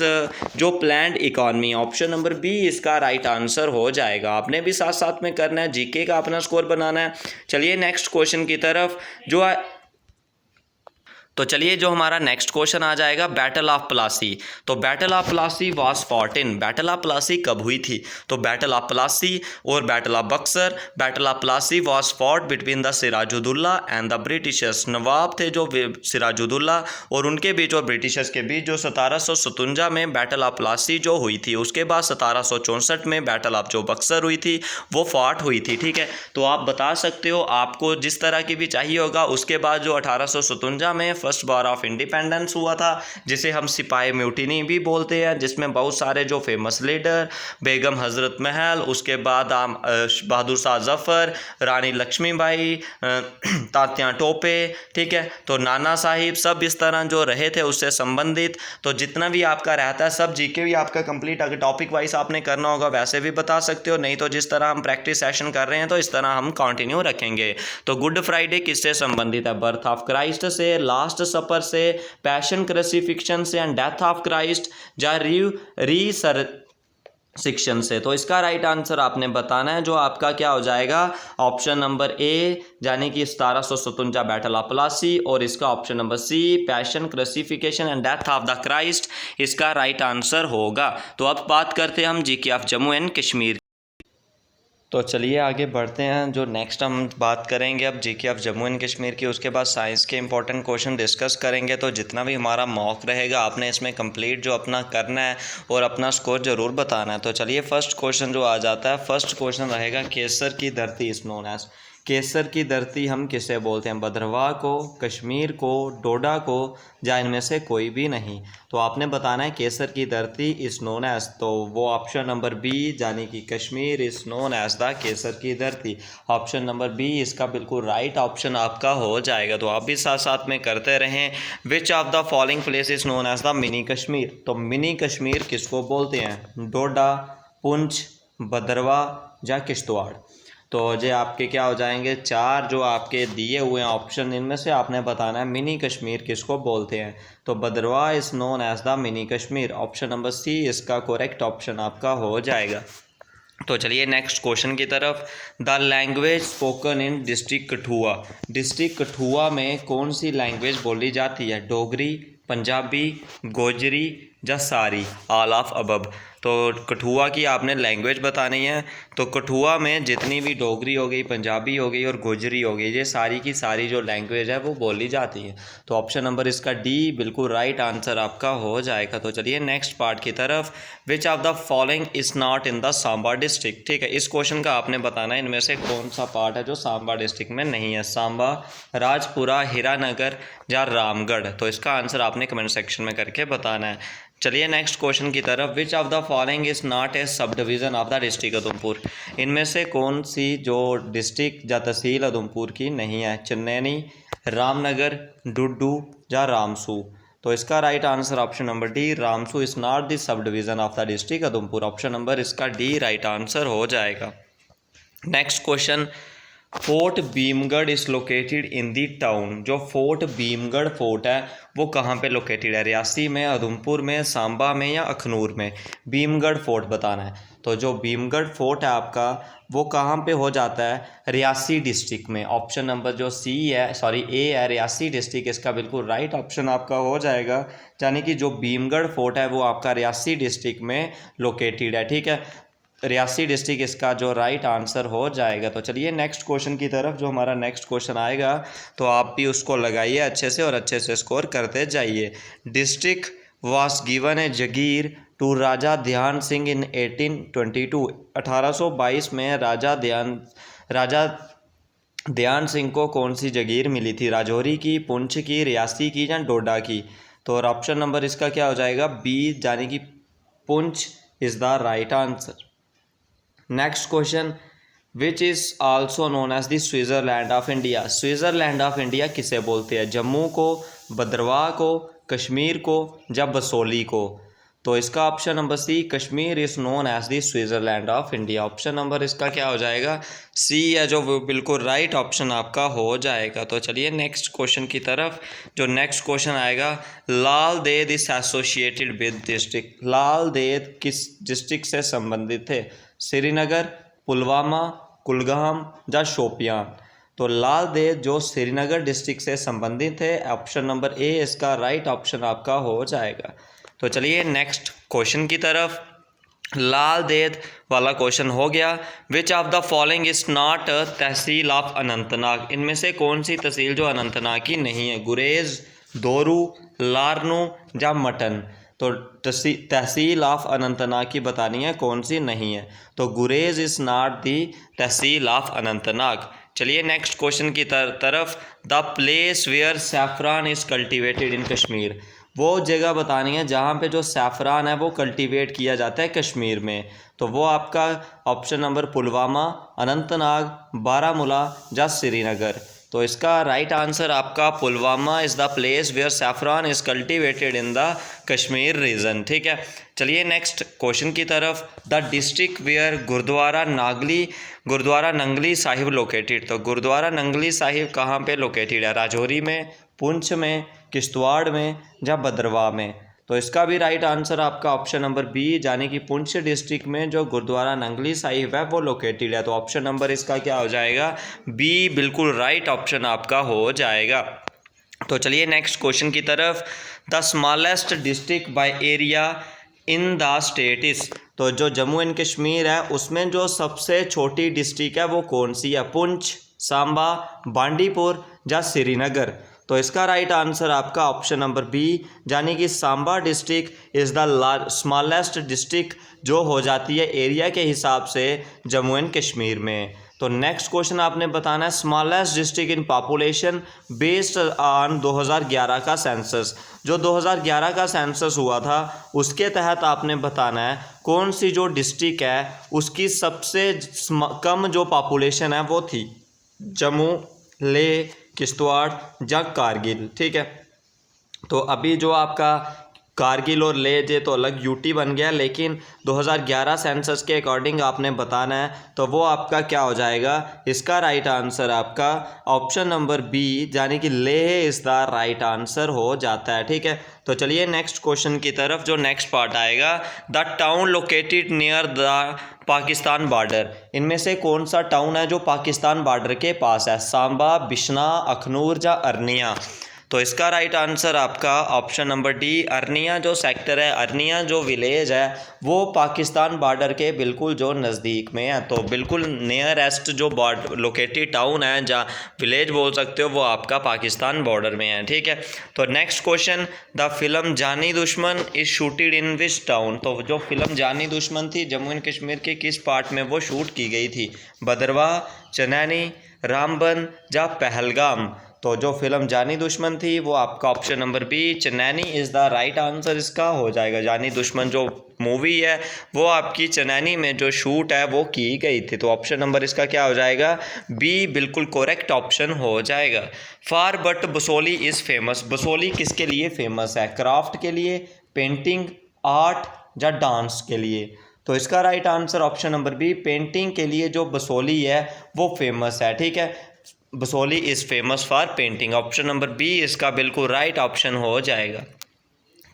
Speaker 1: जो planned economy, option number B इसका राइट आंसर हो जाएगा। आपने भी साथ साथ में करना है, जीके का अपना स्कोर बनाना है। चलिए नेक्स्ट क्वेश्चन की तरफ। तो चलिए जो हमारा नेक्स्ट क्वेश्चन आ जाएगा, बैटल ऑफ प्लासी। तो battle of Plassey was fought in, battle of Plassey कब हुई थी? तो बैटल ऑफ प्लासी और battle of Buxar, battle of Plassey was fought between the Sirajuddaulah and the Britishers. नवाब थे जो सिराजुद्दौला और उनके बीच और ब्रिटिशर्स के बीच जो 1757 में बैटल ऑफ प्लासी जो हुई थी। उसके बाद 1764 में बैटल ऑफ जो बक्सर हुई थी वो फॉट हुई थी। ठीक है, तो आप बता सकते हो आपको जिस तरह की भी चाहिए होगा। उसके बाद जो 1857 में फर्स्ट वॉर ऑफ इंडिपेंडेंस हुआ था जिसे हम सिपाही म्यूटिनी भी बोलते हैं, जिसमें बहुत सारे जो फेमस लीडर, बेगम हजरत महल, उसके बाद बहादुर शाह जफर, रानी लक्ष्मीबाई, तात्या टोपे, ठीक है, तो नाना साहिब, सब इस तरह जो रहे थे उससे संबंधित। तो जितना भी आपका रहता है सब जीके भी आपका कंप्लीट, अगर टॉपिक वाइज आपने करना होगा वैसे भी बता सकते हो, नहीं तो जिस तरह हम प्रैक्टिस सेशन कर रहे हैं तो इस तरह हम कंटिन्यू रखेंगे। तो गुड फ्राइडे किससे संबंधित है? बर्थ ऑफ क्राइस्ट से, लास्ट सपर से, पैशन क्रूसिफिक्शन से, एंड डेथ ऑफ क्राइस्ट, या रिसरेक्शन से। तो इसका राइट आंसर आपने बताना है जो आपका क्या हो जाएगा, ऑप्शन नंबर ए यानी कि 1757 बैटल ऑफ प्लासी, और इसका option number C passion crucifixion and death of the Christ इसका राइट आंसर होगा। तो अब बात करते हैं हम GK of Jammu and Kashmir. तो चलिए आगे बढ़ते हैं। जो नेक्स्ट हम बात करेंगे अब GK of Jammu and Kashmir की, उसके बाद साइंस के इंपॉर्टेंट क्वेश्चन डिस्कस करेंगे। तो जितना भी हमारा मॉक रहेगा आपने इसमें कंप्लीट जो अपना करना है और अपना स्कोर ज़रूर बताना है। तो चलिए फर्स्ट क्वेश्चन जो आ जाता है, फर्स्ट क्वेश्चन रहेगा केसर की धरती इज नोन एज, केसर की धरती हम किसे बोलते हैं? भद्रवाह को, कश्मीर को, डोडा को, या इनमें से कोई भी नहीं। तो आपने बताना है केसर की धरती इज़ नोन एज, तो वो ऑप्शन नंबर बी यानी कि Kashmir is known as the केसर की धरती। ऑप्शन नंबर बी इसका बिल्कुल राइट ऑप्शन आपका हो जाएगा। तो आप भी साथ साथ में करते रहें। Which of the following place is known as the mini Kashmir? तो मिनी कश्मीर किसको बोलते हैं? डोडा, पुंछ, भद्रवाह या किश्तवाड़। तो ये आपके क्या हो जाएंगे? चार जो आपके दिए हुए हैं ऑप्शन, इनमें से आपने बताना है मिनी कश्मीर किसको बोलते हैं। तो Bhaderwah is known as the mini Kashmir. Option number C इसका करेक्ट ऑप्शन आपका हो जाएगा। तो चलिए नेक्स्ट क्वेश्चन की तरफ। The language spoken in district Kathua. District Kathua में कौन सी लैंग्वेज बोली जाती है? डोगरी, पंजाबी, गोजरी या सारी? All of अबब। तो कठुआ की आपने लैंग्वेज बतानी है। तो कठुआ में जितनी भी डोगरी हो गई, पंजाबी हो गई और गोजरी हो गई, ये सारी की सारी जो लैंग्वेज है वो बोली जाती है। तो ऑप्शन नंबर इसका डी बिल्कुल राइट आंसर आपका हो जाएगा। तो चलिए नेक्स्ट पार्ट की तरफ। Which of the following is not in the Samba district? ठीक है, इस क्वेश्चन का आपने बताना है इनमें से कौन सा पार्ट है जो सांबा डिस्ट्रिक्ट में नहीं है। सांबा, राजपुरा, हीरानगर या रामगढ़? तो इसका आंसर आपने कमेंट सेक्शन में करके बताना है। चलिए नेक्स्ट क्वेश्चन की तरफ। Which of the following is not a sub division of the district Udhampur? इनमें से कौन सी जो डिस्ट्रिक्ट या तहसील उधमपुर की नहीं है? चन्नैनी, रामनगर, डुड्डू या रामसू? तो इसका right answer option number D, Ramsu is not the sub division of the district Udhampur. Option number इसका डी राइट आंसर हो जाएगा। Next question. Fort Bhimgarh is located in the town. जो फोर्ट भीमगढ़ फोर्ट है वो कहाँ पे लोकेटेड है? रियासी में, उधमपुर में, सांबा में या अखनूर में? भीमगढ़ फोर्ट बताना है। तो जो भीमगढ़ फोर्ट है आपका वो कहाँ पे हो जाता है? रियासी डिस्ट्रिक्ट में। ऑप्शन नंबर जो सी है, सॉरी ए है, रियासी डिस्ट्रिक्ट, इसका बिल्कुल राइट ऑप्शन आपका हो जाएगा। यानी कि जो भीमगढ़ फोर्ट है वो आपका रियासी डिस्ट्रिक्ट में लोकेटेड है। ठीक है, रियासी डिस्ट्रिक्ट इसका जो राइट आंसर हो जाएगा। तो चलिए नेक्स्ट क्वेश्चन की तरफ। जो हमारा नेक्स्ट क्वेश्चन आएगा तो आप भी उसको लगाइए अच्छे से और अच्छे से स्कोर करते जाइए। District was given a jagir to Raja Dhyan Singh इन 1822। 1822 में राजा ध्यान सिंह को कौन सी जगीर मिली थी? राजौरी की, पुंछ की, रियासी की या डोडा की? तो ऑप्शन नंबर इसका क्या हो जाएगा? बी यानी कि Poonch is the right answer. Next question. Which is also known as the Switzerland of India? Switzerland of India किसे बोलते हैं? जम्मू को, भद्रवाह को, कश्मीर को या बसोली को? तो इसका option number C, Kashmir is known as the Switzerland of India. Option number इसका क्या हो जाएगा? सी है, जो वो बिल्कुल राइट ऑप्शन आपका हो जाएगा। तो चलिए नेक्स्ट क्वेश्चन की तरफ। जो नेक्स्ट क्वेश्चन आएगा, लाल देद इज एसोसिएटेड विद डिस्ट्रिक्ट। लाल देद किस डिस्ट्रिक्ट से संबंधित थे? श्रीनगर, पुलवामा, कुलगाम या शोपियान? तो लाल देद जो श्रीनगर डिस्ट्रिक्ट से संबंधित है, ऑप्शन नंबर ए इसका राइट ऑप्शन आपका हो जाएगा। तो चलिए नेक्स्ट क्वेश्चन की तरफ। लाल देद वाला क्वेश्चन हो गया। विच of the following is not tehsil of Anantnag? इनमें से कौन सी तहसील जो अनंतनाग की नहीं है? गुरेज, दोरू, लारनू या मटन? तो तहसील ऑफ अनंतनाग की बतानी है कौन सी नहीं है। तो गुरेज इज़ नॉट दी तहसील ऑफ अनंतनाग। चलिए नेक्स्ट क्वेश्चन की तरफ। The place where saffron is cultivated in Kashmir. वो जगह बतानी है जहाँ पे जो सैफरान है वो कल्टीवेट किया जाता है कश्मीर में। तो वो आपका ऑप्शन नंबर पुलवामा, अनंतनाग, बारामूला या श्रीनगर? तो इसका राइट आंसर आपका Pulwama is the place where saffron is cultivated in the Kashmir region. ठीक है, चलिए नेक्स्ट क्वेश्चन की तरफ। The district where Gurdwara Nangali Sahib located. तो गुरुद्वारा नंगली साहिब कहाँ पे लोकेटेड है? राजौरी में, पुंछ में, किश्तवाड़ में या भद्रवाह में? तो इसका भी राइट आंसर आपका ऑप्शन नंबर बी यानी कि पुंछ डिस्ट्रिक्ट में जो गुरुद्वारा नंगली साहिब है वो लोकेटेड है। तो ऑप्शन नंबर इसका क्या हो जाएगा? बी बिल्कुल राइट ऑप्शन आपका हो जाएगा। तो चलिए नेक्स्ट क्वेश्चन की तरफ। The smallest district by area in the state is. तो जो जम्मू एंड कश्मीर है उसमें जो सबसे छोटी डिस्ट्रिक्ट है वो कौन सी है? पुंछ, सांबा, बांडीपुर या श्रीनगर? तो इसका राइट आंसर आपका ऑप्शन नंबर बी यानी कि Samba district is the smallest district जो हो जाती है एरिया के हिसाब से जम्मू एंड कश्मीर में। तो नेक्स्ट क्वेश्चन आपने बताना है smallest district in population based on 2011 का सेंसस। जो 2011 का सेंसस हुआ था उसके तहत आपने बताना है कौन सी जो डिस्ट्रिक्ट है उसकी सबसे कम जो पॉपुलेशन है वो थी, जम्मू, लेह, किश्तवाड़ या कारगिल। ठीक है, तो अभी जो आपका कारगिल और लेह जे तो अलग यूटी बन गया, लेकिन 2011 सेंसस के अकॉर्डिंग आपने बताना है, तो वो आपका क्या हो जाएगा, इसका राइट आंसर आपका ऑप्शन नंबर बी यानी कि Leh is the right answer हो जाता है। ठीक है, तो चलिए नेक्स्ट क्वेश्चन की तरफ। जो नेक्स्ट पार्ट आएगा, the town located near the Pakistan border. इनमें से कौन सा टाउन है जो पाकिस्तान बॉर्डर के पास है, सांबा, बिश्ना, अखनूर या अरनिया। तो इसका राइट आंसर आपका ऑप्शन नंबर डी अरनिया जो सेक्टर है, अरनिया जो विलेज है वो पाकिस्तान बॉर्डर के बिल्कुल जो नज़दीक में है। तो बिल्कुल नियरेस्ट जो बॉर्डर लोकेटेड टाउन है जहाँ विलेज बोल सकते हो वो आपका पाकिस्तान बॉर्डर में है। ठीक है, तो नेक्स्ट क्वेश्चन, द फिल्म जानी दुश्मन is shooted in which town. तो जो फिल्म जानी दुश्मन थी जम्मू एंड कश्मीर के किस पार्ट में वो शूट की गई थी, भद्रवाह, चनैनी, रामबन या पहलगाम। तो जो फिल्म जानी दुश्मन थी वो आपका option number B Chenani is the right answer इसका हो जाएगा। जानी दुश्मन जो मूवी है वो आपकी चनैनी में जो शूट है वो की गई थी। तो ऑप्शन नंबर इसका क्या हो जाएगा, बी बिल्कुल करेक्ट ऑप्शन हो जाएगा। Far but Basoli is famous. Basoli किसके लिए फेमस है, क्राफ्ट के लिए, पेंटिंग, आर्ट या डांस के लिए। तो इसका right answer option number B painting के लिए जो बसोली है वो फेमस है। ठीक है, Basohli is famous for painting. Option number B इसका बिल्कुल राइट ऑप्शन हो जाएगा।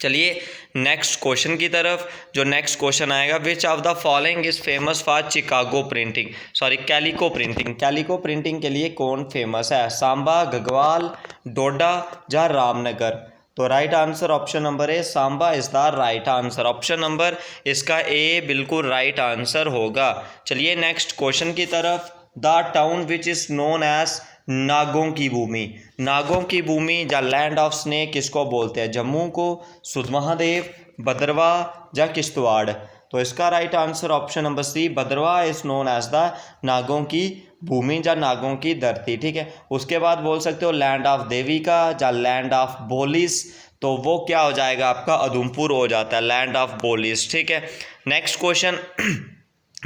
Speaker 1: चलिए नेक्स्ट क्वेश्चन की तरफ। जो नेक्स्ट क्वेश्चन आएगा, which of the following is famous for Chicago printing, sorry calico printing. Calico printing के लिए कौन फेमस है, सांबा, गगवाल, डोडा या रामनगर। तो right answer option number A Samba is the right answer. Option number इसका ए बिल्कुल राइट आंसर होगा। चलिए नेक्स्ट क्वेश्चन की तरफ। The town which is known as नागों की भूमि। नागों की भूमि या लैंड ऑफ स्नेक किसको बोलते हैं, जम्मू को, सुधमहादेव, भद्रवाह या किश्तवाड़। तो इसका right answer option number C Bhaderwah is known as the नागों की भूमि या नागों की धरती। ठीक है, उसके बाद बोल सकते हो लैंड ऑफ देविका या लैंड ऑफ बोलिस। तो वो क्या हो जाएगा आपका उधमपुर हो जाता है, लैंड ऑफ बोलिस। ठीक है, next question,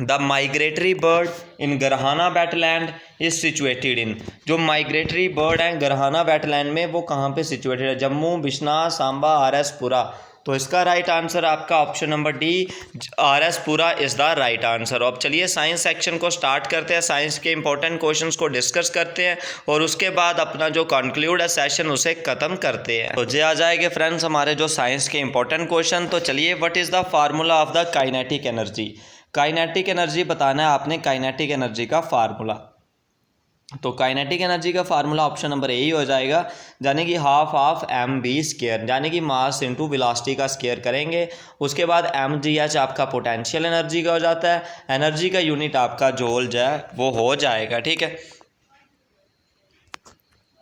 Speaker 1: the migratory bird in Garhana wetland is situated in. जो माइग्रेटरी बर्ड है गरहाना वेटलैंड में वो कहाँ पे सिचुएटेड है, जम्मू, बिश्नाह, सांबा, आरएसपुरा। तो इसका राइट आंसर आपका option number D RS Pura is the right answer. अब चलिए साइंस सेक्शन को स्टार्ट करते हैं, साइंस के इंपॉर्टेंट क्वेश्चंस को डिस्कस करते हैं और उसके बाद अपना जो कंक्लूड है सेशन उसे ख़त्म करते हैं। तो जे आ जाएंगे फ्रेंड्स हमारे जो साइंस के इंपॉर्टेंट क्वेश्चन। तो चलिए, what is the formula of the kinetic energy. Kinetic energy बताना है आपने, काइनेटिक एनर्जी का फार्मूला। तो काइनेटिक एनर्जी का फार्मूला ऑप्शन नंबर ए ही हो जाएगा, यानी कि half of M B square, यानी कि मास इंटू वेलोसिटी का स्क्वायर करेंगे। उसके बाद एम जी एच आपका पोटेंशियल एनर्जी का हो जाता है, एनर्जी का यूनिट आपका जूल जो है वो हो जाएगा। ठीक है,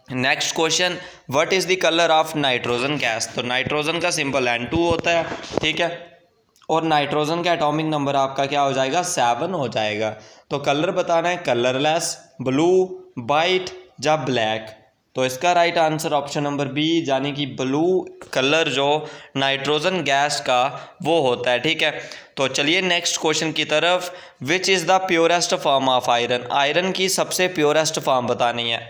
Speaker 1: next question, what is the colour of nitrogen gas. तो नाइट्रोजन का सिंबल N2 होता है। ठीक है, और नाइट्रोजन का एटॉमिक नंबर आपका क्या हो जाएगा, 7 हो जाएगा। तो कलर बताना है, कलरलेस, ब्लू, वाइट या ब्लैक। तो इसका right answer option number B यानी कि ब्लू कलर जो नाइट्रोजन गैस का वो होता है। ठीक है, तो चलिए नेक्स्ट क्वेश्चन की तरफ। Which is the purest form of iron. Iron की सबसे प्योरेस्ट फॉर्म बतानी है।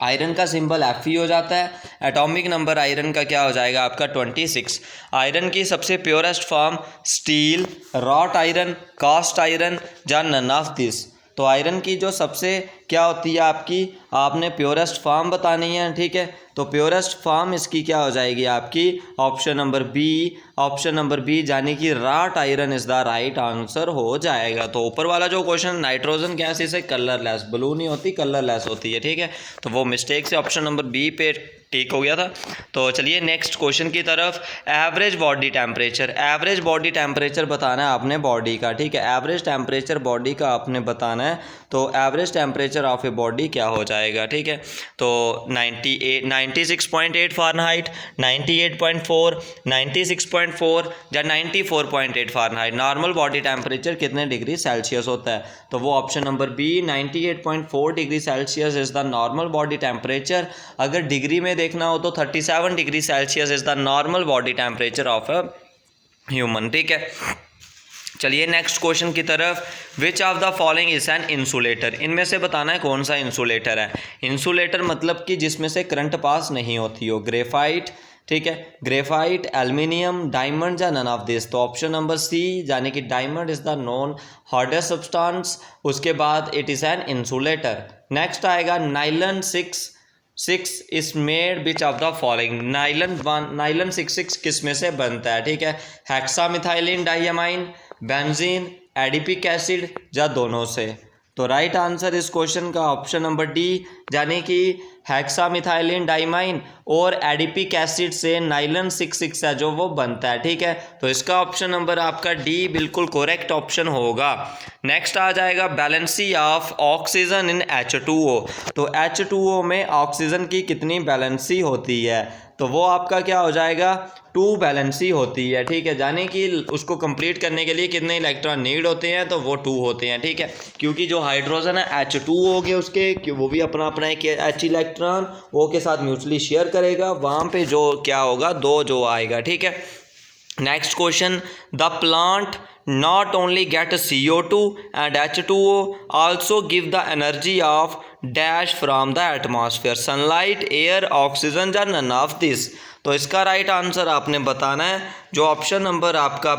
Speaker 1: आयरन का सिंबल Fe हो जाता है। एटॉमिक नंबर आयरन का क्या हो जाएगा आपका 26। आयरन की सबसे purest form steel, wrought iron, cast iron या नन ऑफ दिस। तो आयरन की जो सबसे क्या होती है आपकी, आपने प्योरेस्ट फॉर्म बतानी है। ठीक है, तो प्योरेस्ट फॉर्म इसकी क्या हो जाएगी आपकी option number B. Option number B यानी कि wrought iron is the right answer हो जाएगा। तो ऊपर वाला जो क्वेश्चन नाइट्रोजन गैस इसे कलरलेस, ब्लू नहीं होती कलरलेस होती है। ठीक है, तो वो मिस्टेक से ऑप्शन नंबर बी पे ठीक हो गया था। तो चलिए नेक्स्ट क्वेश्चन की तरफ। Average body temperature. Average body temperature बताना है आपने बॉडी का। ठीक है, एवरेज टेम्परेचर बॉडी का आपने बताना है। तो average temperature temperature of a body क्या हो जाएगा, ठीक है। तो 96.8 फ़ारेनहाइट, 98.4, 96.4 या 94.8 फ़ारेनहाइट नॉर्मल बॉडी टेम्परेचर कितने डिग्री सेल्सियस होता है। तो वो option number B 98.4 degree Celsius is the normal body temperature. अगर डिग्री में देखना हो तो 37 degree Celsius is the normal body temperature of a human, ठीक है। चलिए नेक्स्ट क्वेश्चन की तरफ। Which of the following is an insulator. इनमें से बताना है कौन सा इंसुलेटर है। इंसुलेटर मतलब कि जिसमें से करंट पास नहीं होती हो। ग्रेफाइट, ठीक है, ग्रेफाइट, एल्युमिनियम, डायमंड या नन ऑफ दिस। तो ऑप्शन नंबर सी यानी कि diamond is the known hardest substance, उसके बाद it is an insulator. Next आएगा nylon 6 is made which of the following. Nylon 6 किस में से बनता है, ठीक है। Hexamethylene diamine, benzene, adipic acid या दोनों से। तो राइट आंसर इस क्वेश्चन का ऑप्शन नंबर डी यानी कि हेक्सामिथाइलिन डाइमाइन और एडिपिक एसिड से नाइलन 6 है जो वो बनता है, ठीक है। तो इसका ऑप्शन नंबर आपका डी बिल्कुल करेक्ट ऑप्शन होगा। नेक्स्ट आ जाएगा valency of oxygen in H2O। तो H2O में ऑक्सीजन की कितनी बैलेंसी होती है, तो वो आपका क्या हो जाएगा 2 बैलेंसी होती है, ठीक है। यानी कि उसको कंप्लीट करने के लिए कितने इलेक्ट्रॉन नीड होते हैं, तो वो 2 होते हैं, ठीक है। क्योंकि जो हाइड्रोजन है H2O हो गया उसके, वो भी अपना अपना एक H इलेक्ट्रॉन O के साथ म्यूचुअली शेयर करेगा, वहाँ पे जो क्या होगा 2 जो आएगा, ठीक है। Next question. The plant not only get CO2 and H2O also give the energy of dash from the atmosphere, sunlight, air, oxygen या none of this। तो इसका राइट आंसर आपने बताना है, जो ऑप्शन नंबर आपका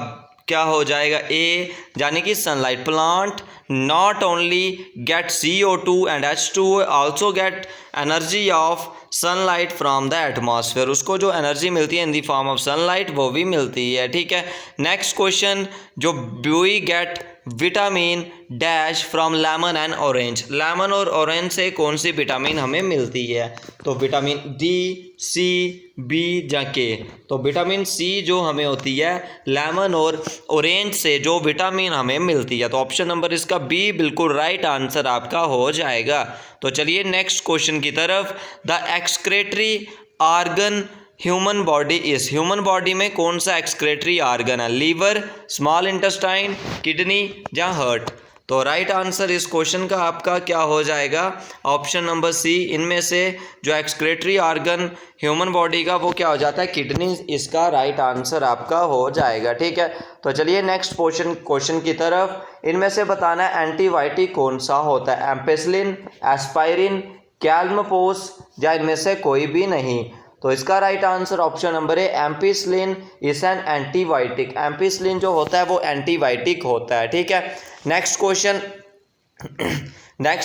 Speaker 1: क्या हो जाएगा ए यानी कि sunlight. Plant not only get CO2 and H2O also get energy of sunlight from the atmosphere. उसको जो एनर्जी मिलती है in the form of sunlight वो भी मिलती है, ठीक है। Next question. जो we get vitamin dash from lemon and orange. Lemon और ऑरेंज से कौन सी विटामिन हमें मिलती है, तो विटामिन डी, सी, बी या के। तो विटामिन सी जो हमें होती है लेमन और ऑरेंज से जो विटामिन हमें मिलती है, तो ऑप्शन नंबर इसका बी बिल्कुल राइट आंसर आपका हो जाएगा। तो चलिए नेक्स्ट क्वेश्चन की तरफ। The excretory organ human body is. Human body में कौन सा एक्सक्रेटरी आर्गन है, लीवर, स्मॉल इंटेस्टाइन, किडनी या हार्ट। तो राइट आंसर इस क्वेश्चन का आपका क्या हो जाएगा, ऑप्शन नंबर सी। इनमें से जो एक्सक्रेटरी आर्गन ह्यूमन बॉडी का वो क्या हो जाता है, किडनी। इसका राइट आंसर आपका हो जाएगा, ठीक है। तो चलिए नेक्स्ट क्वेश्चन की तरफ। इनमें से बताना है एंटीबायोटिक कौन सा होता है, एम्पेसिलिन, एस्पाइरिन, कैल्मपोस या इनमें से कोई भी नहीं। तो इसका right answer option number A ampicillin is an antibiotic. Ampicillin जो होता है वो एंटीबायोटिक होता है, ठीक है। नेक्स्ट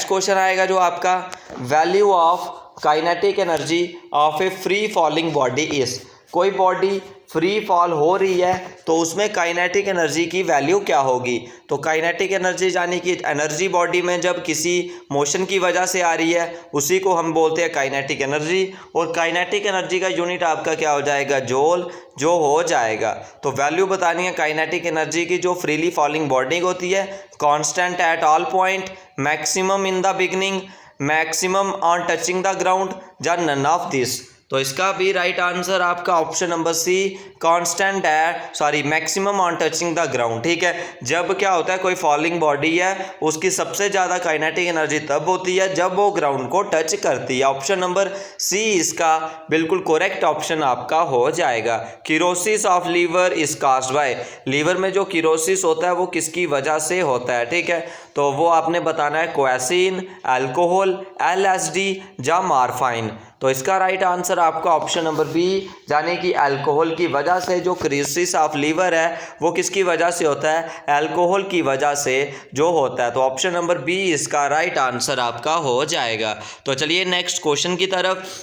Speaker 1: क्वेश्चन आएगा जो आपका value of kinetic energy of A free falling body is. कोई बॉडी फ्री फॉल हो रही है तो उसमें काइनेटिक एनर्जी की वैल्यू क्या होगी। तो काइनेटिक एनर्जी यानी कि एनर्जी बॉडी में जब किसी मोशन की वजह से आ रही है उसी को हम बोलते हैं काइनेटिक एनर्जी। और काइनेटिक एनर्जी का यूनिट आपका क्या हो जाएगा, जूल जो हो जाएगा। तो वैल्यू बतानी है काइनेटिक एनर्जी की जो फ्रीली फॉलिंग बॉडी होती है। Constant at all point, maximum in the beginning, maximum on touching the ground या नन ऑफ दिस। तो इसका भी राइट आंसर आपका ऑप्शन नंबर सी कांस्टेंट है, maximum on touching the ground, ठीक है। जब क्या होता है कोई फॉलिंग बॉडी है उसकी सबसे ज़्यादा काइनेटिक एनर्जी तब होती है जब वो ग्राउंड को टच करती है। ऑप्शन नंबर सी इसका बिल्कुल करेक्ट ऑप्शन आपका हो जाएगा। Cirrhosis of liver is caused by. Liver में जो किरोसिस होता है वो किसकी वजह से होता है, ठीक है। तो वो आपने बताना है क्वेसिन, अल्कोहल, LSD या मार्फाइन। तो इसका राइट आंसर आपका ऑप्शन नंबर बी यानी कि अल्कोहल की वजह से जो क्रिसिस ऑफ लीवर है वो किसकी वजह से होता है, अल्कोहल की वजह से जो होता है। तो ऑप्शन नंबर बी इसका राइट आंसर आपका हो जाएगा। तो चलिए नेक्स्ट क्वेश्चन की तरफ।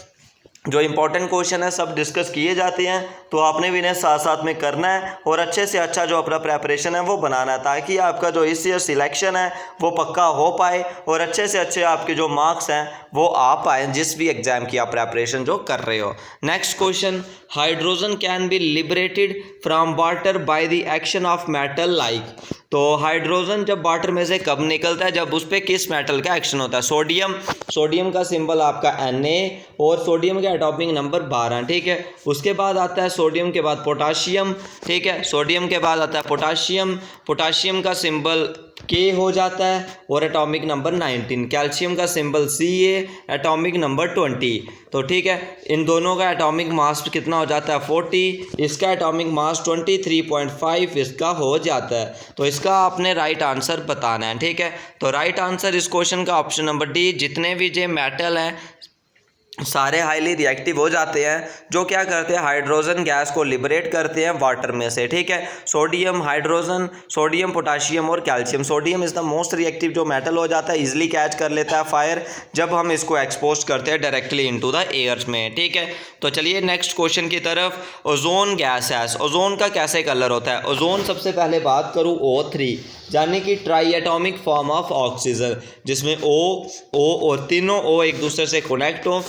Speaker 1: जो इंपॉर्टेंट क्वेश्चन है सब डिस्कस किए जाते हैं तो आपने भी इन्हें साथ साथ में करना है और अच्छे से अच्छा जो अपना प्रेपरेशन है वो बनाना है ताकि आपका जो इस ईयर सिलेक्शन है वो पक्का हो पाए और अच्छे से अच्छे आपके जो मार्क्स हैं वो आ पाए जिस भी एग्जाम की आप प्रेपरेशन जो कर रहे हो। Next question. Hydrogen can be liberated from water by the action of metal like. तो हाइड्रोजन जब वाटर में से कब निकलता है, जब उस पर किस मेटल का एक्शन होता है। सोडियम का सिंबल आपका Na और सोडियम का एटॉमिक नंबर 12, ठीक है। उसके बाद आता है सोडियम के बाद पोटाशियम, ठीक है। सोडियम के बाद आता है पोटाशियम का सिंबल K हो जाता है और एटॉमिक नंबर 19। कैल्शियम का सिंबल Ca, एटॉमिक नंबर 20। तो ठीक है, इन दोनों का एटॉमिक मास कितना हो जाता है 40, इसका एटॉमिक मास 23.5 इसका हो जाता है। तो इसका आपने राइट आंसर बताना है, ठीक है। तो राइट आंसर इस क्वेश्चन का ऑप्शन नंबर डी। जितने भी जो मेटल हैं सारे हाईली रिएक्टिव हो जाते हैं, जो क्या करते हैं हाइड्रोजन गैस को लिबरेट करते हैं वाटर में से, ठीक है। सोडियम, हाइड्रोजन, सोडियम, पोटाशियम और calcium. Sodium is the most reactive जो मेटल हो जाता है, इजीली कैच कर लेता है फायर जब हम इसको एक्सपोज करते हैं डायरेक्टली इनटू द एयर में, ठीक है। तो चलिए नेक्स्ट क्वेश्चन की तरफ। ओजोन गैस है, ओजोन का कैसे कलर होता है। ओजोन सबसे पहले बात करूँ O3 यानी कि try atomic form of oxygen, जिसमें O और तीनों O एक दूसरे से कनेक्ट हो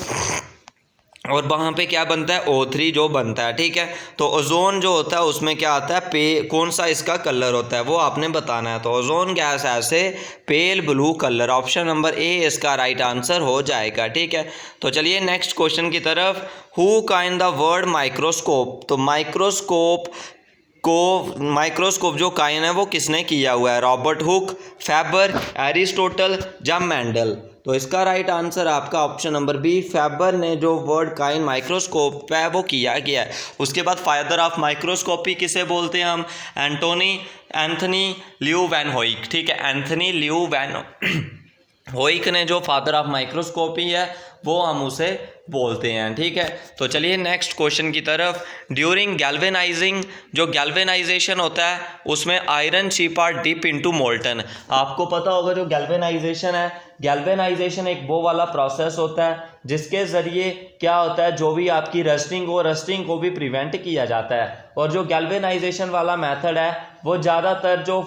Speaker 1: और वहाँ पे क्या बनता है O3 जो बनता है, ठीक है। तो ओजोन जो होता है उसमें क्या आता है कौन सा इसका कलर होता है वो आपने बताना है। तो ओजोन गैस ऐसे pale blue colour, option number A इसका राइट आंसर हो जाएगा, ठीक है। तो चलिए नेक्स्ट क्वेश्चन की तरफ। Who kind the word microscope. तो माइक्रोस्कोप जो काइन है वो किसने किया हुआ है। रॉबर्ट हुक, फेबर, एरिस्टोटल या मेंडल। तो इसका राइट आंसर आपका ऑप्शन नंबर बी, फेबर ने जो वर्ड काइन माइक्रोस्कोप है वो किया गया है। उसके बाद फादर ऑफ माइक्रोस्कोपी किसे बोलते हैं हम, एंथनी ल्यू वैन होइक, ठीक है। एंथनी ल्यू वैन होइक ने जो फादर ऑफ माइक्रोस्कोपी है वो हम उसे बोलते हैं, ठीक है। तो चलिए नेक्स्ट क्वेश्चन की तरफ। ड्यूरिंग गैल्वेनाइजिंग, जो गैल्वेनाइजेशन होता है उसमें iron sheet are dip into molten. आपको पता होगा जो गैल्वेनाइजेशन है, गैल्वेनाइजेशन एक वो वाला प्रोसेस होता है जिसके ज़रिए क्या होता है, जो भी आपकी रस्टिंग को भी प्रिवेंट किया जाता है। और जो गैल्वेनाइजेशन वाला मेथड है वो ज़्यादातर जो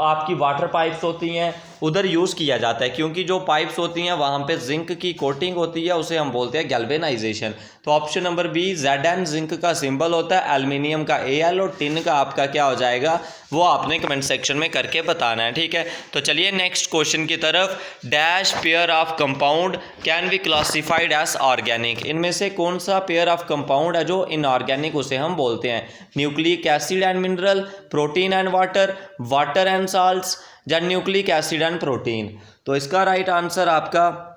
Speaker 1: आपकी वाटर पाइप्स होती हैं उधर यूज़ किया जाता है, क्योंकि जो पाइप्स होती हैं वहाँ पे जिंक की कोटिंग होती है, उसे हम बोलते हैं गैल्वेनाइजेशन। तो option number B Zn zinc का सिंबल होता है, एल्युमिनियम का Al और टिन का आपका क्या हो जाएगा वो आपने कमेंट सेक्शन में करके बताना है, ठीक है। तो चलिए नेक्स्ट क्वेश्चन की तरफ। Dash pair of compound can be classified as organic. इनमें से कौन सा पेयर ऑफ कंपाउंड है जो इनऑर्गेनिक उसे हम बोलते हैं। Nucleic acid and mineral, protein and water, water and salts या न्यूक्लिक एसिड एंड प्रोटीन। तो इसका राइट आंसर आपका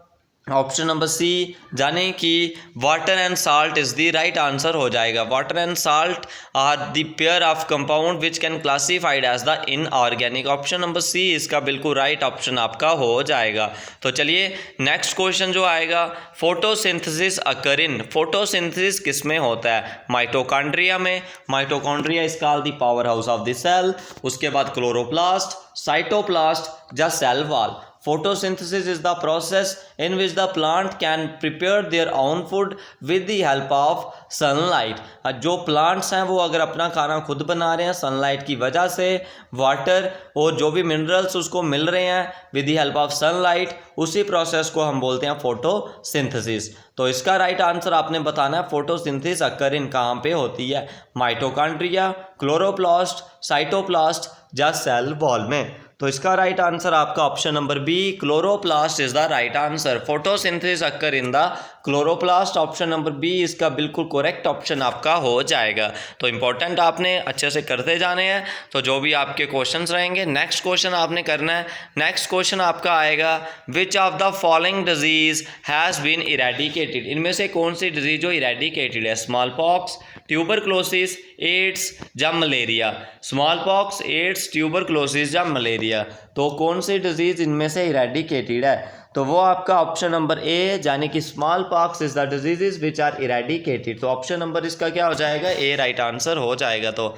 Speaker 1: ऑप्शन नंबर सी जाने कि water and salt is the right answer हो जाएगा। Water and salt are the pair of compound which can classified as the inorganic. Option number C इसका बिल्कुल right option आपका हो जाएगा। तो चलिए नेक्स्ट क्वेश्चन जो आएगा, फोटोसिंथेसिस अकर इन। फोटोसिंथेसिस किस में होता है। माइटोकॉन्ड्रिया में, mitochondria is called the power house of the cell. उसके बाद क्लोरोप्लास्ट, साइटोप्लास्ट या cell wall. Photosynthesis is the process in which the plant can prepare their own food with the help of sunlight। जो plants हैं वो अगर अपना खाना खुद बना रहे हैं सनलाइट की वजह से, वाटर और जो भी मिनरल्स उसको मिल रहे हैं with the help of sunlight, उसी प्रोसेस को हम बोलते हैं फोटोसिंथेसिस। तो इसका राइट आंसर आपने बताना है फोटोसिंथेसिस अकर इन कहाँ पे होती है, माइटोकॉन्ड्रिया, क्लोरोप्लास्ट, साइटोप्लास्ट या सेल वॉल में। तो इसका राइट आंसर आपका option number B, chloroplast is the right answer. Photosynthesis occur in the chloroplast, option number B इसका बिल्कुल करेक्ट ऑप्शन आपका हो जाएगा। तो इंपॉर्टेंट आपने अच्छे से करते जाने हैं। तो जो भी आपके क्वेश्चंस रहेंगे नेक्स्ट क्वेश्चन आपने करना है। नेक्स्ट क्वेश्चन आपका आएगा, which of the following disease has been eradicated. इनमें से कौन सी डिजीज जो इरेडिकेटेड है। स्मॉल पॉक्स, ट्यूबरक्लोसिस, एड्स या malaria. Small pox, AIDS, tuberculosis या मलेरिया। तो कौन सी डिजीज इनमें से इरेडिकेटेड है। तो वो आपका ऑप्शन नंबर ए यानी कि small pox is the diseases which are eradicated. तो ऑप्शन नंबर इसका क्या हो जाएगा, ए राइट आंसर हो जाएगा। तो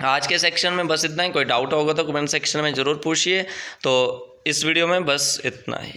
Speaker 1: आज के सेक्शन में बस इतना ही। कोई डाउट होगा तो कमेंट सेक्शन में ज़रूर पूछिए। तो इस वीडियो में बस इतना ही।